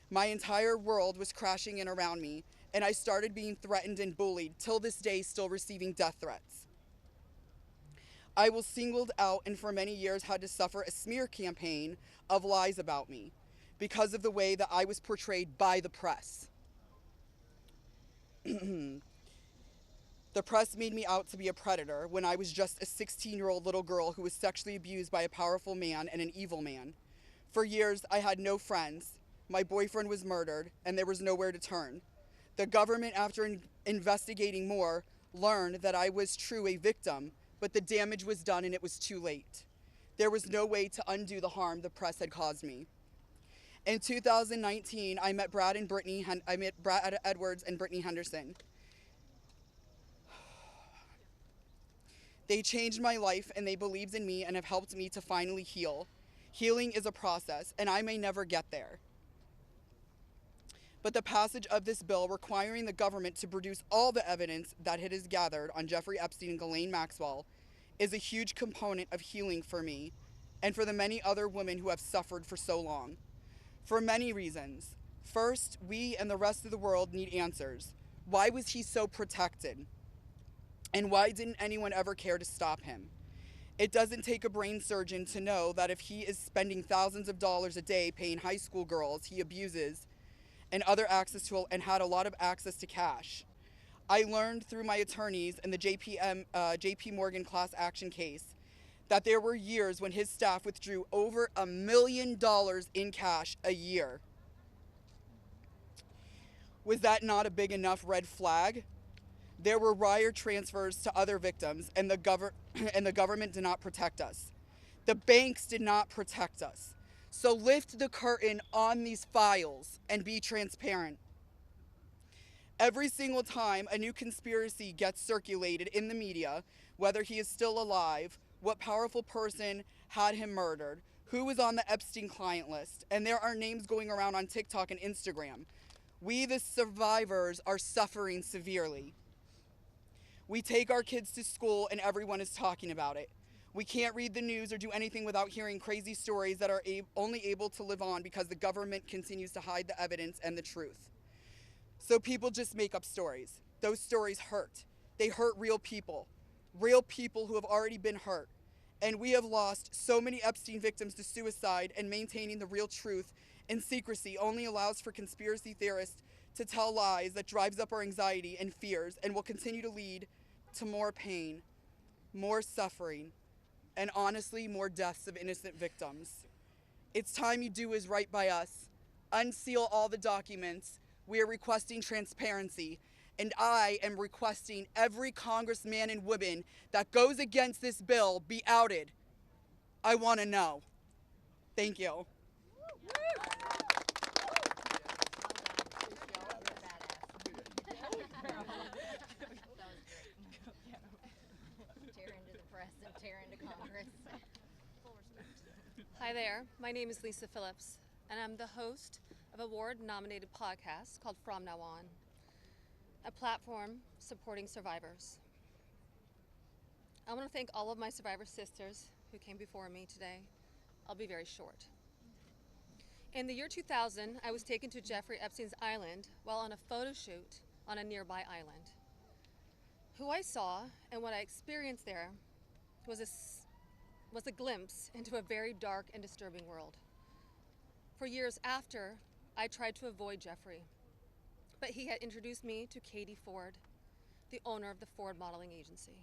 My entire world was crashing in around me, and I started being threatened and bullied, till this day still receiving death threats. I was singled out and for many years had to suffer a smear campaign of lies about me because of the way that I was portrayed by the press. The press made me out to be a predator when I was just a 16-year-old little girl who was sexually abused by a powerful man and an evil man. For years, I had no friends. My boyfriend was murdered, and there was nowhere to turn. The government, after investigating more, learned that I was true a victim, but the damage was done and it was too late. There was no way to undo the harm the press had caused me. In 2019, I met Brad Edwards and Brittany Henderson. They changed my life, and they believed in me and have helped me to finally heal. Healing is a process, and I may never get there. But the passage of this bill requiring the government to produce all the evidence that it has gathered on Jeffrey Epstein and Ghislaine Maxwell is a huge component of healing for me and for the many other women who have suffered for so long. For many reasons. First, we and the rest of the world need answers. Why was he so protected? And why didn't anyone ever care to stop him? It doesn't take a brain surgeon to know that if he is spending thousands of dollars a day paying high school girls he abuses and had a lot of access to cash. I learned through my attorneys in the JP Morgan class action case that there were years when his staff withdrew over $1 million in cash a year. Was that not a big enough red flag? There were wire transfers to other victims, and the government did not protect us. The banks did not protect us. So lift the curtain on these files and be transparent. Every single time a new conspiracy gets circulated in the media, whether he is still alive, what powerful person had him murdered, who was on the Epstein client list, and there are names going around on TikTok and Instagram, we, the survivors, are suffering severely. We take our kids to school and everyone is talking about it. We can't read the news or do anything without hearing crazy stories that are only able to live on because the government continues to hide the evidence and the truth. So people just make up stories. Those stories hurt. They hurt real people who have already been hurt. And we have lost so many Epstein victims to suicide, and maintaining the real truth in secrecy only allows for conspiracy theorists to tell lies that drives up our anxiety and fears and will continue to lead to more pain, more suffering, and honestly, more deaths of innocent victims. It's time you do is right by us. Unseal all the documents. We are requesting transparency, and I am requesting every congressman and woman that goes against this bill be outed. I want to know. Thank you. Hi there, my name is Lisa Phillips, and I'm the host of a award-nominated podcast called From Now On, a platform supporting survivors. I want to thank all of my survivor sisters who came before me today. I'll be very short. In the year 2000, I was taken to Jeffrey Epstein's island while on a photo shoot on a nearby island. Who I saw and what I experienced there was a glimpse into a very dark and disturbing world. For years after, I tried to avoid Jeffrey, but he had introduced me to Katie Ford, the owner of the Ford Modeling Agency.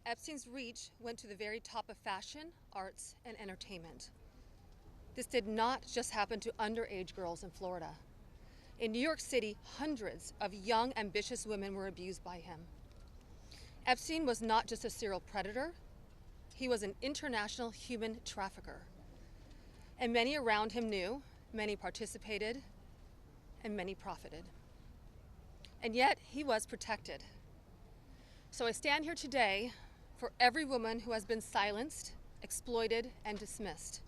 Epstein's reach went to the very top of fashion, arts, and entertainment. This did not just happen to underage girls in Florida. In New York City, hundreds of young, ambitious women were abused by him. Epstein was not just a serial predator, he was an international human trafficker. And many around him knew, many participated, and many profited. And yet, he was protected. So I stand here today for every woman who has been silenced, exploited, and dismissed.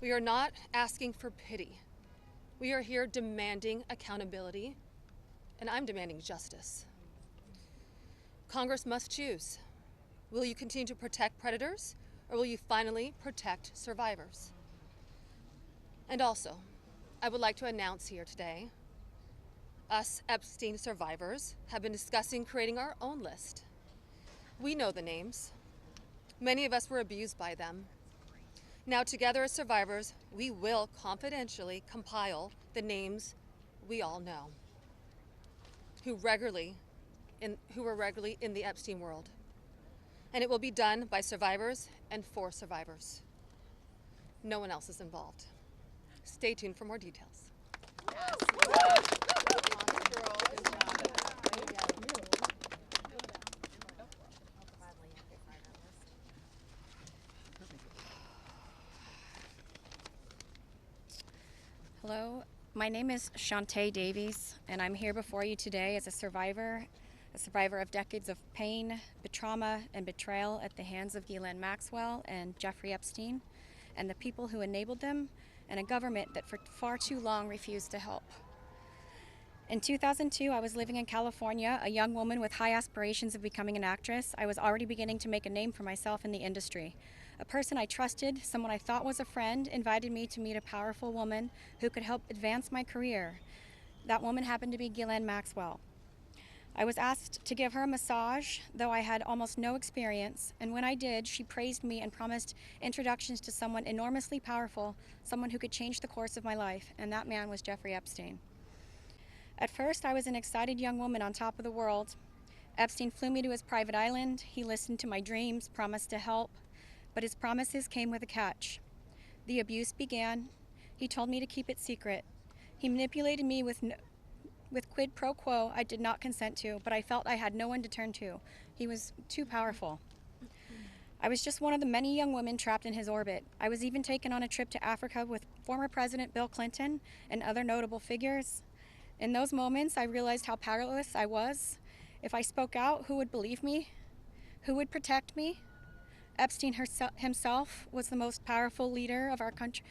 We are not asking for pity. We are here demanding accountability, and I'm demanding justice. Congress must choose. Will you continue to protect predators, or will you finally protect survivors? And also, I would like to announce here today, us Epstein survivors have been discussing creating our own list. We know the names. Many of us were abused by them. Now together as survivors, we will confidentially compile the names we all know, who were regularly in the Epstein world. And it will be done by survivors and for survivors. No one else is involved. Stay tuned for more details. Hello, my name is Shantae Davies, and I'm here before you today as a survivor of decades of pain, trauma, and betrayal at the hands of Ghislaine Maxwell and Jeffrey Epstein, and the people who enabled them, and a government that for far too long refused to help. In 2002, I was living in California, a young woman with high aspirations of becoming an actress. I was already beginning to make a name for myself in the industry. A person I trusted, someone I thought was a friend, invited me to meet a powerful woman who could help advance my career. That woman happened to be Ghislaine Maxwell. I was asked to give her a massage, though I had almost no experience, and when I did, she praised me and promised introductions to someone enormously powerful, someone who could change the course of my life, and that man was Jeffrey Epstein. At first, I was an excited young woman on top of the world. Epstein flew me to his private island. He listened to my dreams, promised to help, but his promises came with a catch. The abuse began. He told me to keep it secret. He manipulated me with quid pro quo I did not consent to, but I felt I had no one to turn to. He was too powerful. I was just one of the many young women trapped in his orbit. I was even taken on a trip to Africa with former President Bill Clinton and other notable figures. In those moments, I realized how powerless I was. If I spoke out, who would believe me? Who would protect me? Epstein himself was the most powerful leader of our country.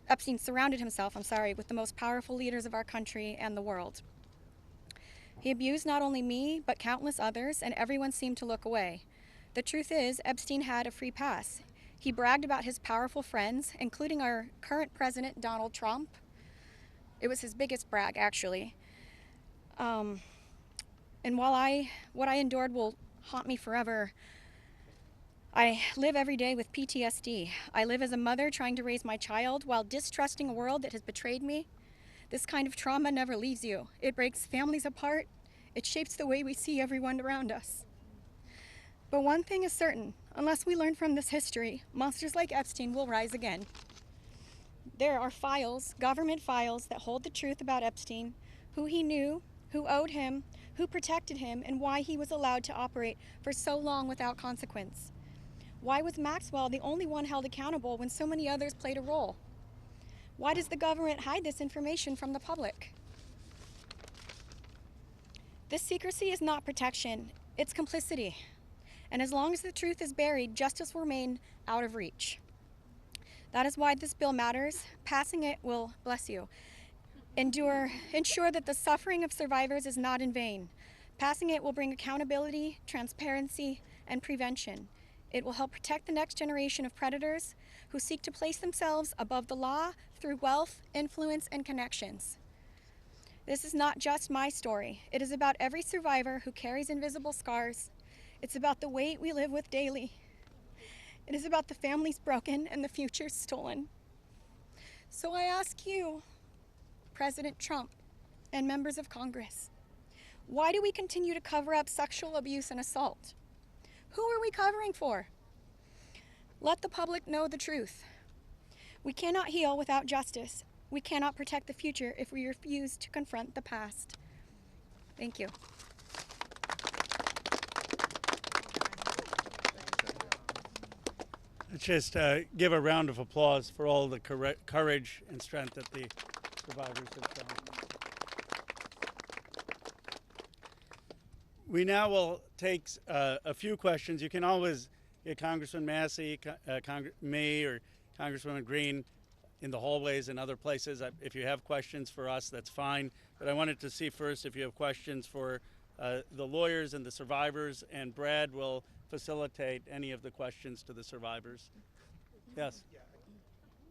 Epstein surrounded himself, with the most powerful leaders of our country and the world. He abused not only me, but countless others, and everyone seemed to look away. The truth is, Epstein had a free pass. He bragged about his powerful friends, including our current president, Donald Trump. It was his biggest brag, actually. And while what I endured will haunt me forever, I live every day with PTSD. I live as a mother trying to raise my child while distrusting a world that has betrayed me. This kind of trauma never leaves you. It breaks families apart. It shapes the way we see everyone around us. But one thing is certain, unless we learn from this history, monsters like Epstein will rise again. There are files, government files, that hold the truth about Epstein, who he knew, who owed him, who protected him, and why he was allowed to operate for so long without consequence. Why was Maxwell the only one held accountable when so many others played a role? Why does the government hide this information from the public? This secrecy is not protection, it's complicity. And as long as the truth is buried, justice will remain out of reach. That is why this bill matters. Passing it will, bless you, ensure that the suffering of survivors is not in vain. Passing it will bring accountability, transparency, and prevention. It will help protect the next generation of predators who seek to place themselves above the law through wealth, influence, and connections. This is not just my story. It is about every survivor who carries invisible scars. It's about the weight we live with daily. It is about the families broken and the futures stolen. So I ask you, President Trump and members of Congress, why do we continue to cover up sexual abuse and assault? Who are we covering for? Let the public know the truth. We cannot heal without justice. We cannot protect the future if we refuse to confront the past. Thank you. Let's just give a round of applause for all the courage and strength that the survivors have shown. We now will take a few questions. You can always get Congressman Massey, me, or Congresswoman Green in the hallways and other places. If you have questions for us, that's fine. But I wanted to see first if you have questions for the lawyers and the survivors, and Brad will facilitate any of the questions to the survivors. Yes? Yeah,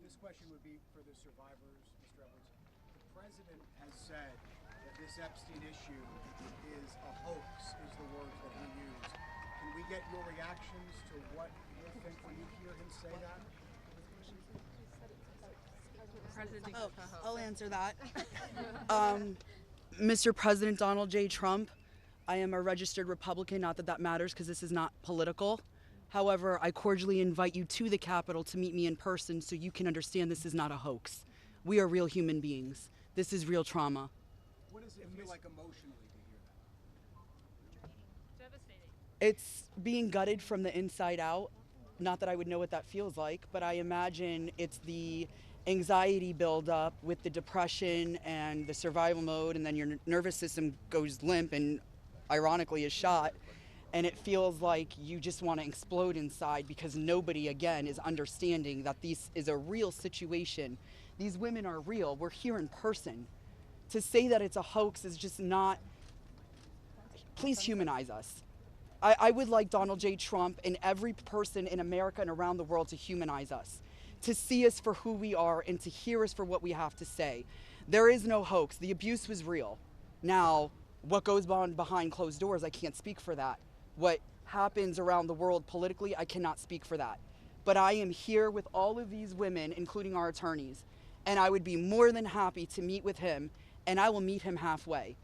this question would be for the survivors, Mr. Edwards. The president has said that this Epstein issue is a hoax, is the words that he used. Can we get your reactions to what you think when you hear him say that? Oh, I'll answer that. Mr. President Donald J. Trump, I am a registered Republican, not that that matters because this is not political. However, I cordially invite you to the Capitol to meet me in person so you can understand this is not a hoax. We are real human beings. This is real trauma. What does it feel like emotionally to hear that? Devastating. It's being gutted from the inside out. Not that I would know what that feels like, but I imagine it's the anxiety buildup with the depression and the survival mode, and then your nervous system goes limp and ironically is shot, and it feels like you just want to explode inside because nobody, again, is understanding that this is a real situation. These women are real. We're here in person. To say that it's a hoax is just not... Please humanize us. I would like Donald J. Trump and every person in America and around the world to humanize us, to see us for who we are and to hear us for what we have to say. There is no hoax. The abuse was real. Now, what goes on behind closed doors, I can't speak for that. What happens around the world politically, I cannot speak for that. But I am here with all of these women, including our attorneys, and I would be more than happy to meet with him, and I will meet him halfway.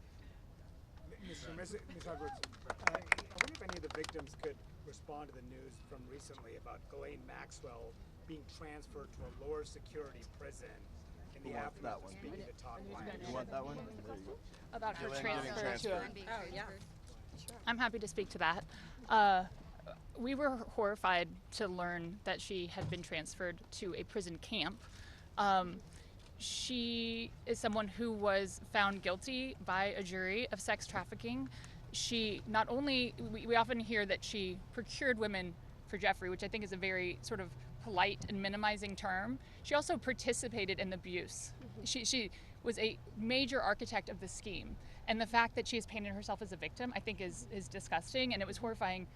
Ms. Edwards, I wonder if any of the victims could respond to the news from recently about Ghislaine Maxwell being transferred to a lower security prison in the aftermath of speaking to Todd White. You want that one? About her Ghislaine getting transfer to transferred. a... I'm happy to speak to that. We were horrified to learn that she had been transferred to a prison camp. She is someone who was found guilty by a jury of sex trafficking. She not only, we often hear that she procured women for Jeffrey, which I think is a very sort of polite and minimizing term. She also participated in the abuse. She was a major architect of the scheme. And the fact that she has painted herself as a victim, I think is disgusting. And it was horrifying,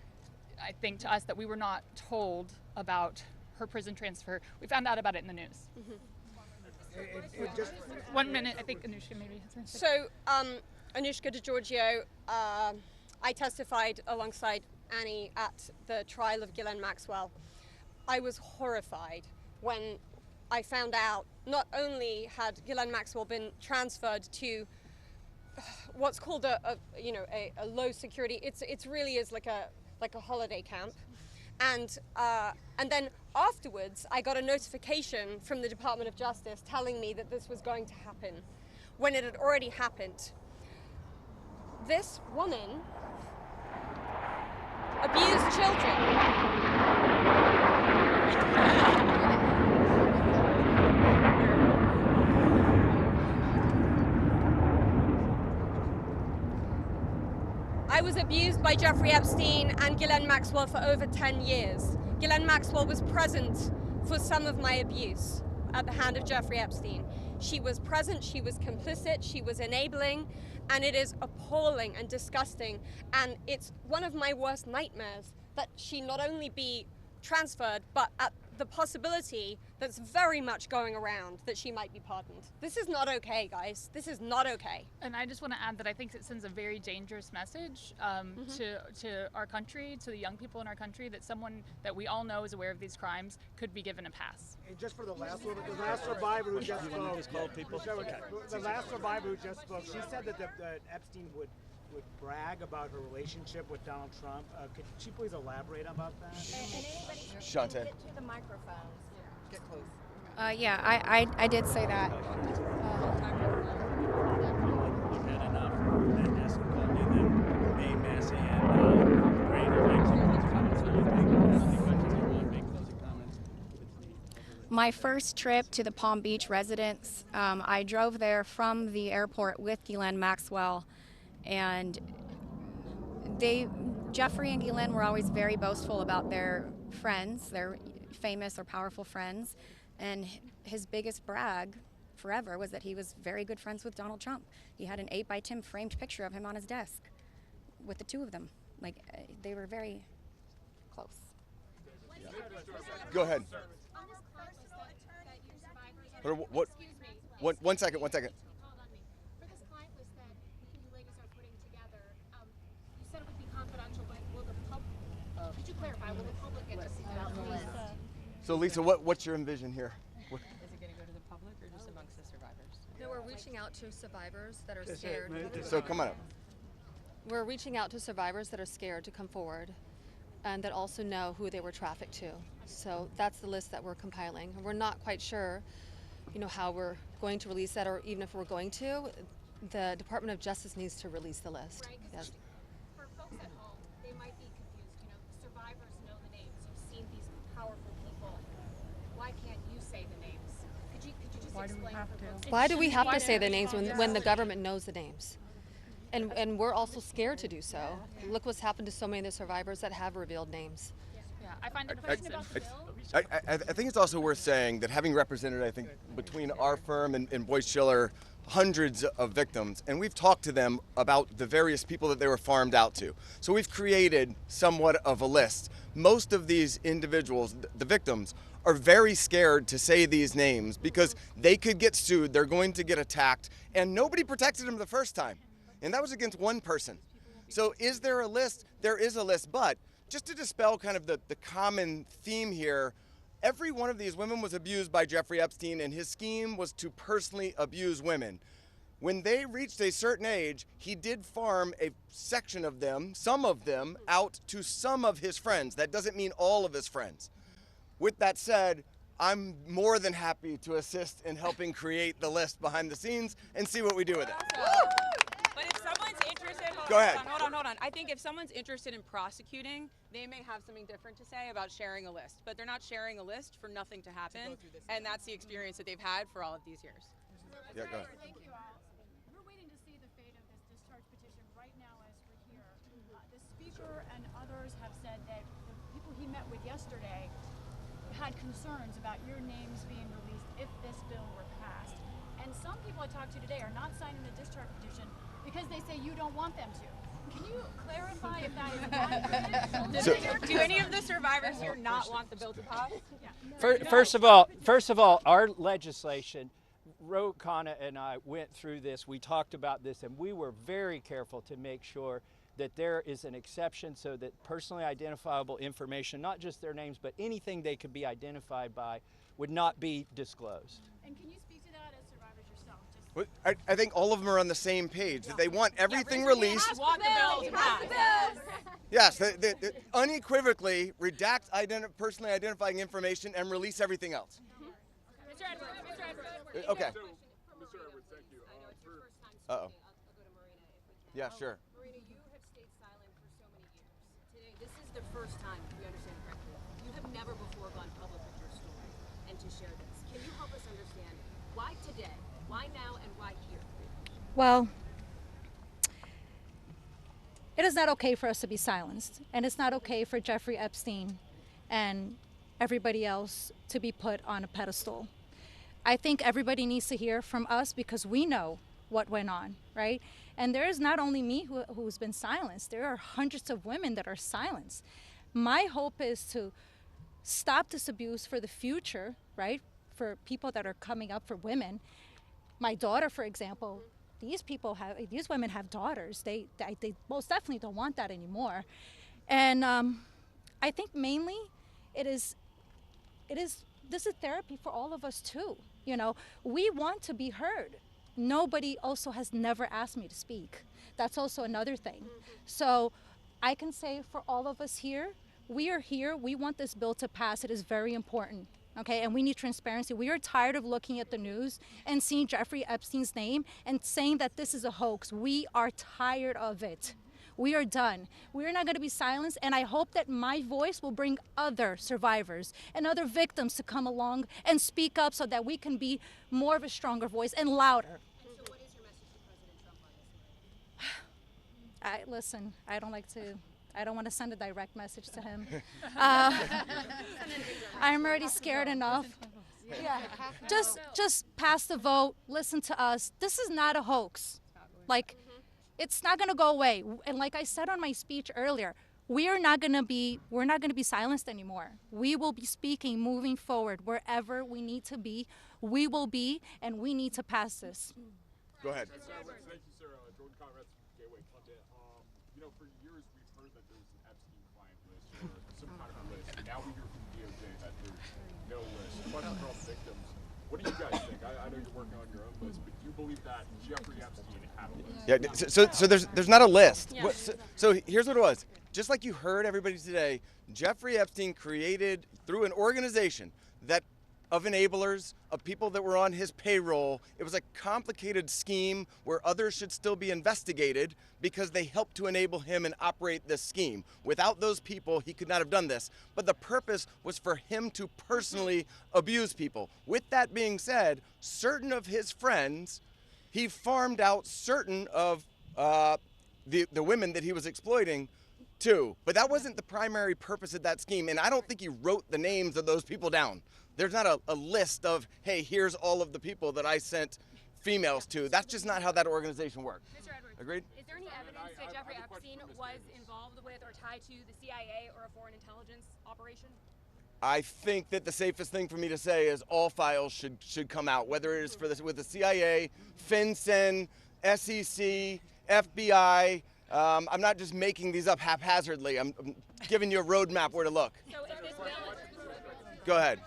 I think, to us that we were not told about her prison transfer. We found out about it in the news. Just 1 minute, I think Anushka maybe has something. So, Anushka DiGiorgio, I testified alongside Annie at the trial of Ghislaine Maxwell. I was horrified when I found out not only had Ghislaine Maxwell been transferred to what's called a low security. It's really is like a holiday camp, and then afterwards I got a notification from the Department of Justice telling me that this was going to happen, when it had already happened. This woman abused children. I was abused by Jeffrey Epstein and Ghislaine Maxwell for over 10 years. Ghislaine Maxwell was present for some of my abuse at the hand of Jeffrey Epstein. She was present, she was complicit, she was enabling, and it is appalling and disgusting. And it's one of my worst nightmares that she not only be transferred, but at the possibility that's very much going around that she might be pardoned. This is not okay, guys. This is not okay. And I just want to add that I think it sends a very dangerous message to our country, to the young people in our country, that someone that we all know is aware of these crimes could be given a pass. And just for the last one, the last survivor who just spoke, the last survivor who just spoke, she said that Epstein would brag about her relationship with Donald Trump. Could she please elaborate about that? Shante. Get to the microphones. Get close. Yeah, I did say that. My first trip to the Palm Beach residence, I drove there from the airport with Ghislaine Maxwell, and Jeffrey and Ghislaine were always very boastful about their friends, their famous or powerful friends, and his biggest brag forever was that he was very good friends with Donald Trump. He had an 8x10 framed picture of him on his desk with the two of them. Like, they were very close. Go ahead. One second. For this client list that you ladies are putting together, you said it would be confidential, but will the public, could you clarify, will the public get to see that list? So Lisa, what's your envision here? Is it going to go to the public or just amongst the survivors? No, we're reaching out to survivors that are scared. So come on up. We're reaching out to survivors that are scared to come forward and that also know who they were trafficked to. So that's the list that we're compiling. We're not quite sure, how we're going to release that, or even if we're going to. The Department of Justice needs to release the list. Right, yes. For folks at home, they might be confused. Survivors know the names. You've seen these powerful people. Why can't you say the names? Could you just explain for folks? Why do we have to say the names when the government knows the names? And we're also scared to do so. Look what's happened to so many of the survivors that have revealed names. Yeah, I find it offensive. I think it's also worth saying that having represented, I think, between our firm and Boyce Schiller, hundreds of victims, and we've talked to them about the various people that they were farmed out to. So we've created somewhat of a list. Most of these individuals, the victims, are very scared to say these names because they could get sued, they're going to get attacked, and nobody protected them the first time. And that was against one person. So is there a list? There is a list, but just to dispel kind of the common theme here, every one of these women was abused by Jeffrey Epstein, and his scheme was to personally abuse women. When they reached a certain age, he did farm a section of them, some of them, out to some of his friends. That doesn't mean all of his friends. With that said, I'm more than happy to assist in helping create the list behind the scenes and see what we do with it. But if someone's interested, Go ahead. Hold on. I think if someone's interested in prosecuting, they may have something different to say about sharing a list. But they're not sharing a list for nothing to happen, and that's the experience that they've had for all of these years. Yeah, go ahead. Thank you all. We're waiting to see the fate of this discharge petition right now as we're here. The speaker and others have said that the people he met with yesterday had concerns about your names being released if this bill were passed. And some people I talked to today are not signing the discharge petition because they say you don't want them to. Can you clarify if that is accurate? Do any of the survivors here not want the bill to pass? First of all, our legislation, Ro Khanna and I went through this, we talked about this, and we were very careful to make sure that there is an exception so that personally identifiable information, not just their names, but anything they could be identified by, would not be disclosed. And can you speak to that as survivors yourself? I think all of them are on the same page, that they want everything released. Want the bill to pass. Yes, they unequivocally redact personally identifying information and release everything else. Mr. Edwards. Okay. Mr. Edwards, thank you. Uh-oh. I'll go to Marina if we can. Yeah, sure. Marina, you have stayed silent for so many years. Today, this is the first time, if we understand correctly, you have never before gone public with your story and to share this. Can you help us understand why today, why now, and why here? Well, it is not okay for us to be silenced, and it's not okay for Jeffrey Epstein and everybody else to be put on a pedestal. I think everybody needs to hear from us because we know what went on, right? And there is not only me who's been silenced, there are hundreds of women that are silenced. My hope is to stop this abuse for the future, right? For people that are coming up, for women. My daughter, for example, these women have daughters. They most definitely don't want that anymore. And I think mainly this is therapy for all of us too. You know, we want to be heard. Nobody also has never asked me to speak. That's also another thing. So I can say for all of us here, we are here. We want this bill to pass. It is very important. Okay, and we need transparency. We are tired of looking at the news and seeing Jeffrey Epstein's name and saying that this is a hoax. We are tired of it. We are done. We're not going to be silenced, and I hope that my voice will bring other survivors and other victims to come along and speak up so that we can be more of a stronger voice and louder. And so what is your message to President Trump on this? Listen, I don't want to send a direct message to him. I'm already scared enough. Yeah. Just pass the vote, listen to us. This is not a hoax. Like, it's not going to go away. And like I said on my speech earlier, we're not going to be silenced anymore. We will be speaking moving forward wherever we need to be. We will be, and we need to pass this. Go ahead. Thank you, sir. Jordan Conrad from Gateway Pundit. You know, for years we've heard that there was an Epstein client list or some kind of list. And now we hear from DOJ that there's no list. Question for all the victims. What do you guys think? I know you're working on your own list, but do you believe that Jeffrey Epstein had a list? Yeah, so there's not a list. Yeah. So here's what it was. Just like you heard everybody today, Jeffrey Epstein created through an organization that of enablers, of people that were on his payroll. It was a complicated scheme where others should still be investigated because they helped to enable him and operate this scheme. Without those people, he could not have done this. But the purpose was for him to personally abuse people. With that being said, certain of his friends, he farmed out certain of the women that he was exploiting too. But that wasn't the primary purpose of that scheme. And I don't think he wrote the names of those people down. There's not a list of, hey, here's all of the people that I sent females to. That's just not how that organization works. Mr. Edwards, Agreed? is there any evidence that Jeffrey Epstein was involved with or tied to the CIA or a foreign intelligence operation? I think that the safest thing for me to say is all files should come out, whether it is for this with the CIA, FinCEN, SEC, FBI. I'm not just making these up haphazardly. I'm giving you a roadmap where to look. So if this bill Go ahead.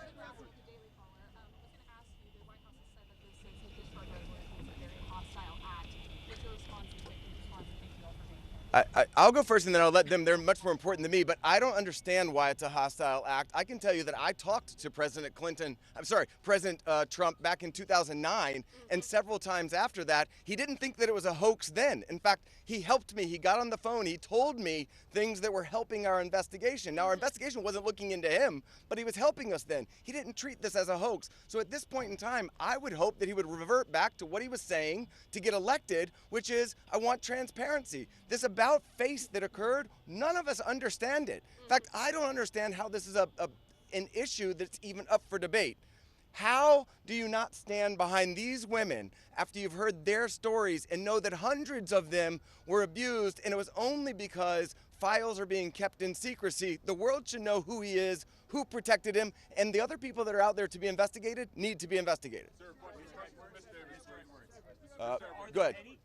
I'll go first and then I'll let them. They're much more important than me, but I don't understand why it's a hostile act. I can tell you that I talked to President Trump back in 2009, and several times after that, he didn't think that it was a hoax then. In fact, he helped me. He got on the phone. He told me things that were helping our investigation. Now, our investigation wasn't looking into him, but he was helping us then. He didn't treat this as a hoax. So at this point in time, I would hope that he would revert back to what he was saying to get elected, which is, I want transparency. This about face that occurred, none of us understand it. In fact, I don't understand how this is an issue that's even up for debate. How do you not stand behind these women after you've heard their stories and know that hundreds of them were abused, and it was only because files are being kept in secrecy? The world should know who he is, who protected him, and the other people that are out there to be investigated need to be investigated. Go ahead. Are there any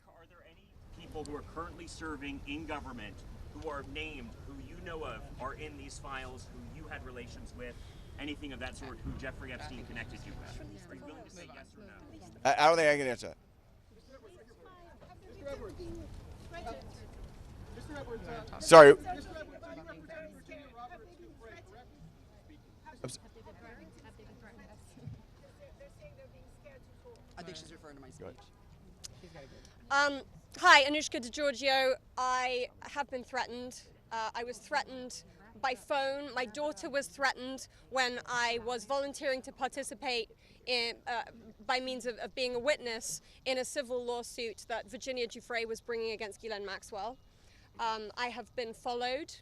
people who are currently serving in government who are named, who you know of, are in these files, who you had relations with, anything of that sort, who Jeffrey Epstein connected you with? Are you willing to say yes or no? I don't think I can answer that. Sorry. I think she's referring to my speech. Hi, Anushka DeGiorgio. I have been threatened. I was threatened by phone. My daughter was threatened when I was volunteering to participate in, by means of being a witness in a civil lawsuit that Virginia Giuffre was bringing against Ghislaine Maxwell. I have been followed.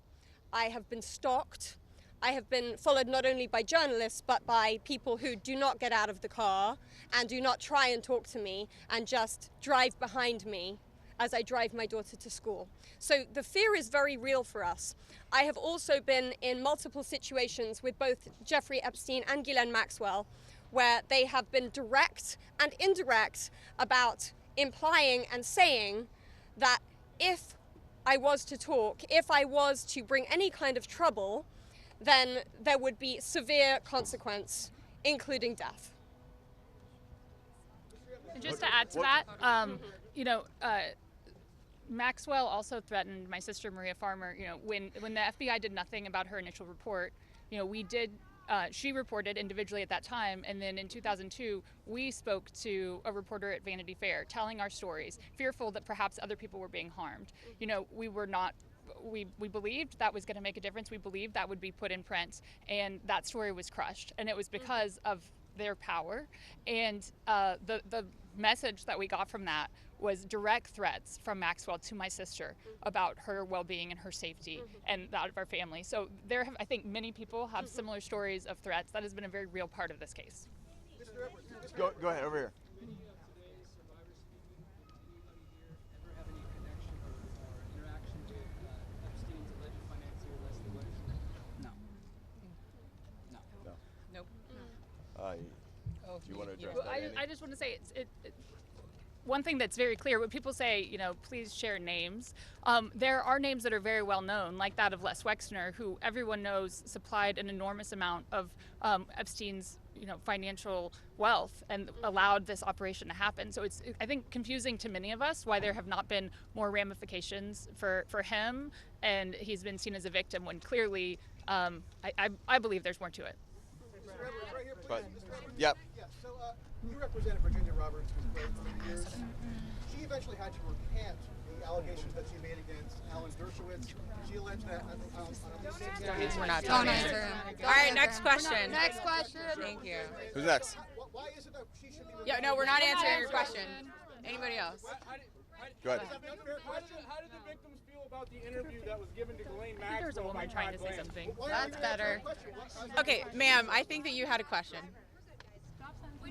I have been stalked. I have been followed not only by journalists, but by people who do not get out of the car and do not try and talk to me and just drive behind me as I drive my daughter to school. So the fear is very real for us. I have also been in multiple situations with both Jeffrey Epstein and Ghislaine Maxwell where they have been direct and indirect about implying and saying that if I was to talk, if I was to bring any kind of trouble, then there would be severe consequence, including death. And just to add to that, Maxwell also threatened my sister Maria Farmer. When the FBI did nothing about her initial report, she reported individually at that time, and then in 2002 we spoke to a reporter at Vanity Fair telling our stories, fearful that perhaps other people were being harmed. We believed that was going to make a difference. We believed that would be put in print, and that story was crushed, and it was because of their power. And the message that we got from that was direct threats from Maxwell to my sister about her well-being and her safety and that of our family. So I think many people have similar stories of threats. That has been a very real part of this case. Go ahead, over here. Do you want to address that? I just want to say one thing that's very clear. When people say, please share names, there are names that are very well known, like that of Les Wexner, who everyone knows supplied an enormous amount of Epstein's financial wealth and allowed this operation to happen. So it's, I think, confusing to many of us why there have not been more ramifications for him, and he's been seen as a victim when clearly I believe there's more to it. But, yep. Yeah, so you represented Virginia Roberts for 3 years. She eventually had to recant the allegations that she made against Alan Dershowitz. She alleged that we're not Don't answer him. All right, next question. Next question. Thank you. Who's next? Why is it that she should be? Yeah, no, we're not answering your question. Anybody else? Go ahead. How did the victims feel about the interview that was given to Ghislaine Maxwell? There's a woman trying to say something. That's better. Okay, ma'am, I think that you had a question.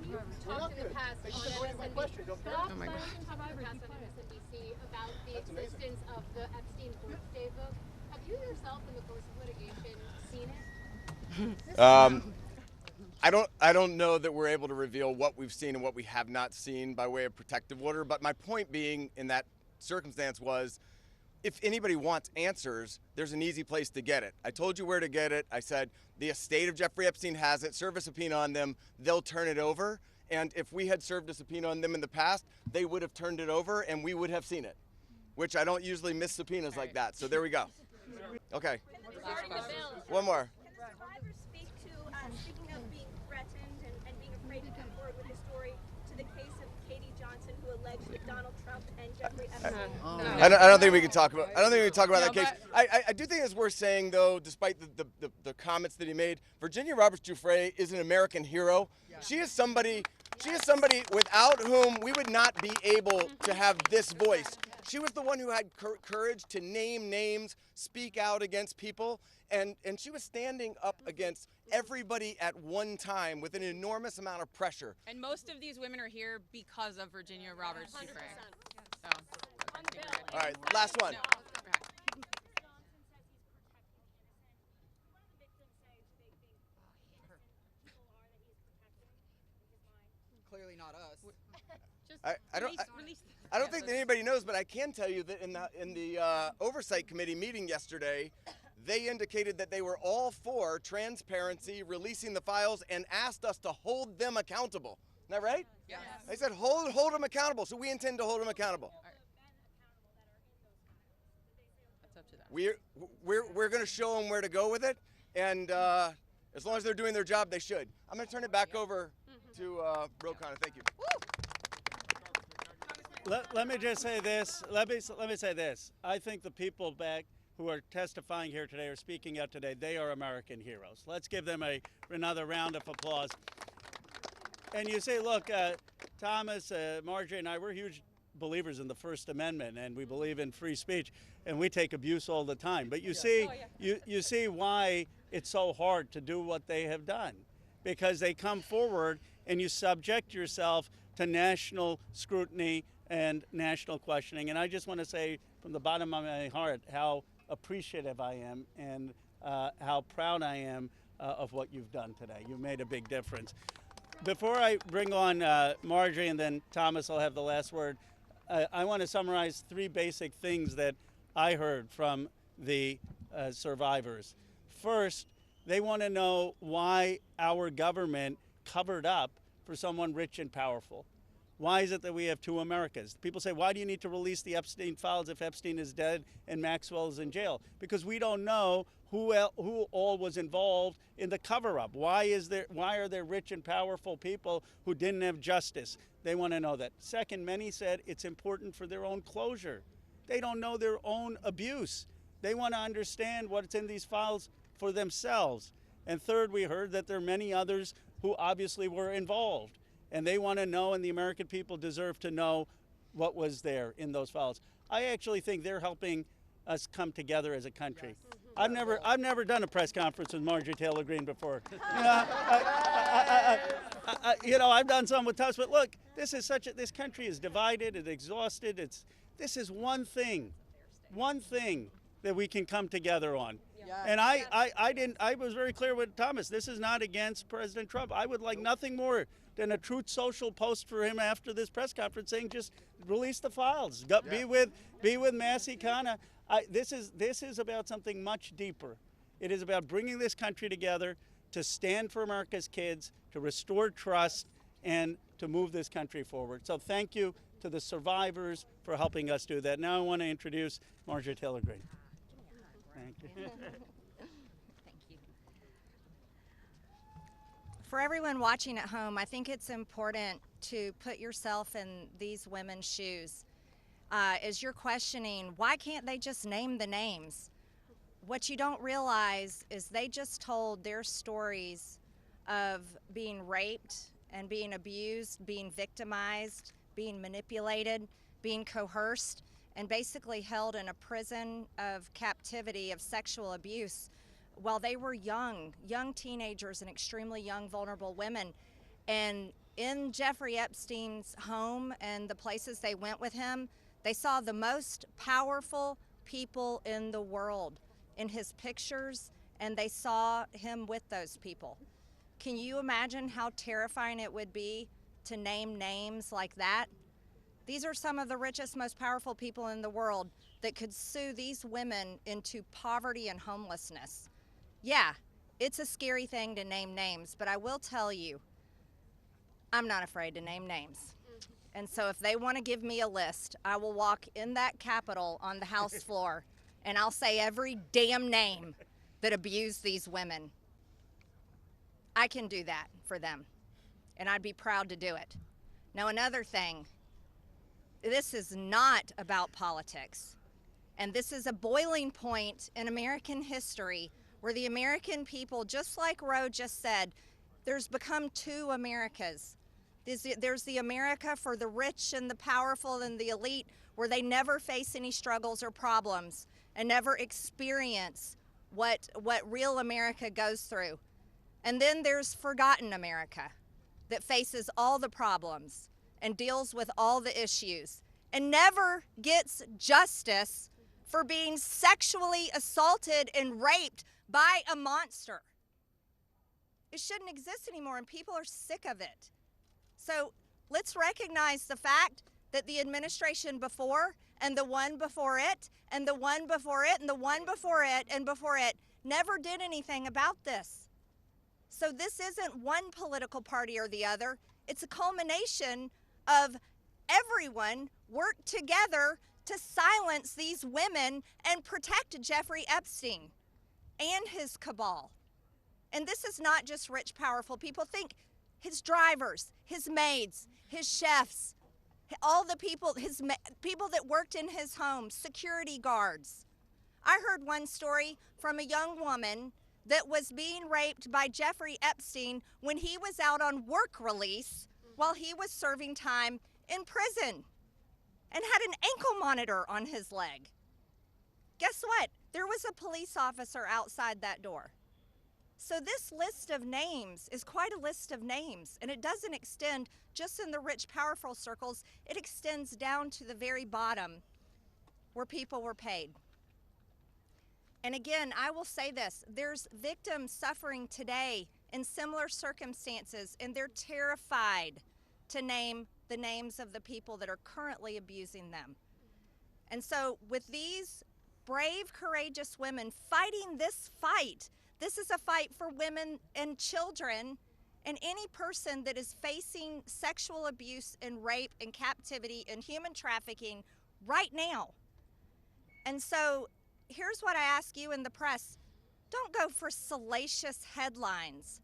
When you've talked in the past on MSNBC, Oh my God. about the existence of the Epstein birthday book, have you yourself, in the course of litigation, seen it? I don't know that we're able to reveal what we've seen and what we have not seen by way of protective order, but my point being in that circumstance was, if anybody wants answers, there's an easy place to get it. I told you where to get it. I said the estate of Jeffrey Epstein has it, serve a subpoena on them, they'll turn it over. And if we had served a subpoena on them in the past, they would have turned it over and we would have seen it, which I don't usually miss subpoenas like that. So there we go. Okay. One more. Can the survivors speak to, speaking of being threatened and being afraid to come forward with the story, to the case of Katie Johnson, who alleged that Donald Trump and Jeffrey Epstein? I don't think we can talk about. I don't think we can talk about that case. I do think it's worth saying, though, despite the comments that he made, Virginia Roberts Giuffre is an American hero. She is somebody. She is somebody without whom we would not be able to have this voice. She was the one who had courage to name names, speak out against people, and she was standing up against everybody at one time with an enormous amount of pressure. And most of these women are here because of Virginia Roberts Giuffre. So, all right, last one. Clearly not us. I don't think that anybody knows, but I can tell you that in the oversight committee meeting yesterday, they indicated that they were all for transparency, releasing the files, and asked us to hold them accountable. Isn't that right? Yes. They said hold them accountable, so we intend to hold them accountable. That's up to them. We're going to show them where to go with it, and as long as they're doing their job, they should. I'm going to turn it back over to Ro Khanna. Thank you. Let me just say this. Let me say this. I think the people back who are testifying here today or speaking out today, they are American heroes. Let's give them another round of applause. And you say, look, Thomas, Marjorie, and I, we're huge believers in the First Amendment, and we believe in free speech, and we take abuse all the time. But you see, you see why it's so hard to do what they have done, because they come forward and you subject yourself to national scrutiny and national questioning. And I just want to say from the bottom of my heart how appreciative I am and how proud I am of what you've done today. You've made a big difference. Before I bring on Marjorie and then Thomas will have the last word, I want to summarize three basic things that I heard from the survivors. First, they want to know why our government covered up for someone rich and powerful. Why is it that we have two Americas? People say, why do you need to release the Epstein files if Epstein is dead and Maxwell is in jail? Because we don't know who all was involved in the cover-up. Why are there rich and powerful people who didn't have justice? They want to know that. Second, many said it's important for their own closure. They don't know their own abuse. They want to understand what's in these files for themselves. And third, we heard that there are many others who obviously were involved. And they want to know, and the American people deserve to know what was there in those files. I actually think they're helping us come together as a country. I've never done a press conference with Marjorie Taylor Greene before. I've done some with Tubbs, but look, this country is divided, it's exhausted. This is one thing that we can come together on. And I was very clear with Thomas. This is not against President Trump. I would like nothing more than a Truth Social post for him after this press conference saying just release the files. Be with Massie Khanna. This is about something much deeper. It is about bringing this country together to stand for America's kids, to restore trust, and to move this country forward. So thank you to the survivors for helping us do that. Now I want to introduce Marjorie Taylor Greene. Thank you. Thank you. For everyone watching at home, I think it's important to put yourself in these women's shoes. As you're questioning, why can't they just name the names? What you don't realize is they just told their stories of being raped and being abused, being victimized, being manipulated, being coerced, and basically held in a prison of captivity of sexual abuse while they were young teenagers and extremely young, vulnerable women. And in Jeffrey Epstein's home and the places they went with him, they saw the most powerful people in the world in his pictures, and they saw him with those people. Can you imagine how terrifying it would be to name names like that? These are some of the richest, most powerful people in the world that could sue these women into poverty and homelessness. Yeah, it's a scary thing to name names, but I will tell you, I'm not afraid to name names. And so if they want to give me a list, I will walk in that Capitol on the House floor and I'll say every damn name that abused these women. I can do that for them, and I'd be proud to do it. Now, another thing, this is not about politics, and this is a boiling point in American history where the American people, just like Roe just said, there's become two Americas. There's the America for the rich and the powerful and the elite, where they never face any struggles or problems and never experience what real America goes through. And then there's forgotten America that faces all the problems and deals with all the issues and never gets justice for being sexually assaulted and raped by a monster. It shouldn't exist anymore, and people are sick of it. So let's recognize the fact that the administration before and the one before it and the one before it and the one before it and before it never did anything about this. So this isn't one political party or the other. It's a culmination of everyone worked together to silence these women and protect Jeffrey Epstein and his cabal. And this is not just rich, powerful people. Think his drivers, his maids, his chefs, all the people, people that worked in his home, security guards. I heard one story from a young woman that was being raped by Jeffrey Epstein when he was out on work release while he was serving time in prison and had an ankle monitor on his leg. Guess what? There was a police officer outside that door. So this list of names is quite a list of names, and it doesn't extend just in the rich, powerful circles. It extends down to the very bottom where people were paid. And again, I will say this, there's victims suffering today in similar circumstances, and they're terrified to name the names of the people that are currently abusing them. And so with these brave, courageous women fighting this fight, this is a fight for women and children and any person that is facing sexual abuse and rape and captivity and human trafficking right now. And so here's what I ask you in the press. Don't go for salacious headlines.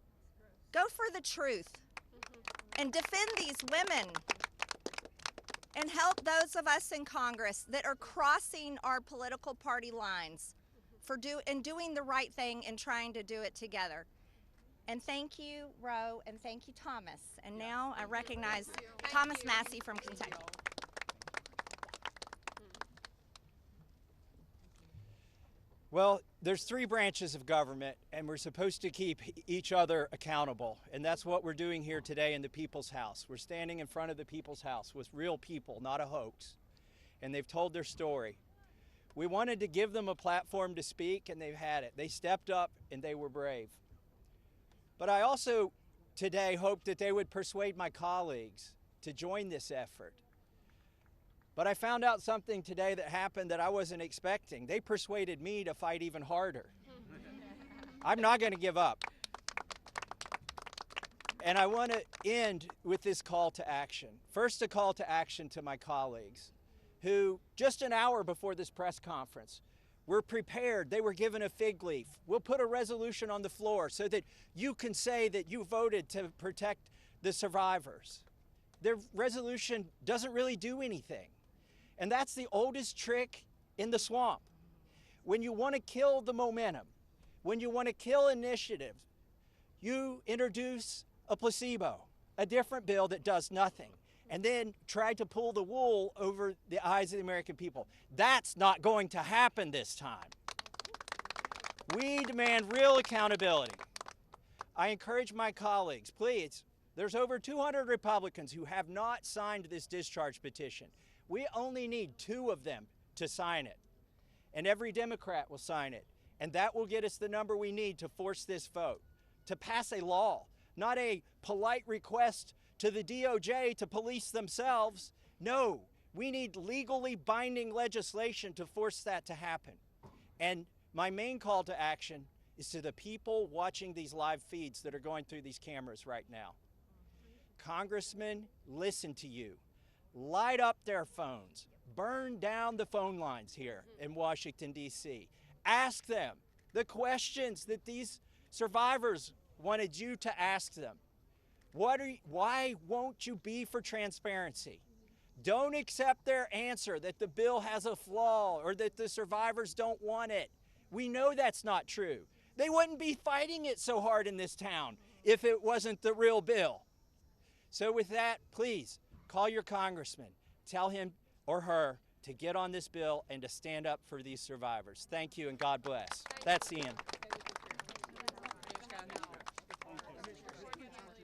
Go for the truth and defend these women and help those of us in Congress that are crossing our political party lines for doing the right thing and trying to do it together. And thank you, Roe, and thank you, Thomas. And now I recognize Thomas Massey from Kentucky. Well, there's three branches of government, and we're supposed to keep each other accountable. And that's what we're doing here today in the People's House. We're standing in front of the People's House with real people, not a hoax. And they've told their story. We wanted to give them a platform to speak, and they've had it. They stepped up, and they were brave. But I also today hope that they would persuade my colleagues to join this effort. But I found out something today that happened that I wasn't expecting. They persuaded me to fight even harder. I'm not going to give up. And I want to end with this call to action. First, a call to action to my colleagues who, just an hour before this press conference, were prepared. They were given a fig leaf. We'll put a resolution on the floor so that you can say that you voted to protect the survivors. Their resolution doesn't really do anything. And that's the oldest trick in the swamp. When you want to kill the momentum, when you want to kill initiative, you introduce a placebo, a different bill that does nothing, and then try to pull the wool over the eyes of the American people. That's not going to happen this time. We demand real accountability. I encourage my colleagues, please There's over 200 Republicans who have not signed this discharge petition. We only need 2 of them to sign it, and every Democrat will sign it, and that will get us the number we need to force this vote, to pass a law, not a polite request to the DOJ to police themselves. No, we need legally binding legislation to force that to happen. And my main call to action is to the people watching these live feeds that are going through these cameras right now. Congressmen, listen to you. Light up their phones. Burn down the phone lines here in Washington, D.C. Ask them the questions that these survivors wanted you to ask them. Why won't you be for transparency? Don't accept their answer that the bill has a flaw or that the survivors don't want it. We know that's not true. They wouldn't be fighting it so hard in this town if it wasn't the real bill. So with that, please call your congressman. Tell him or her to get on this bill and to stand up for these survivors. Thank you and God bless. That's the end.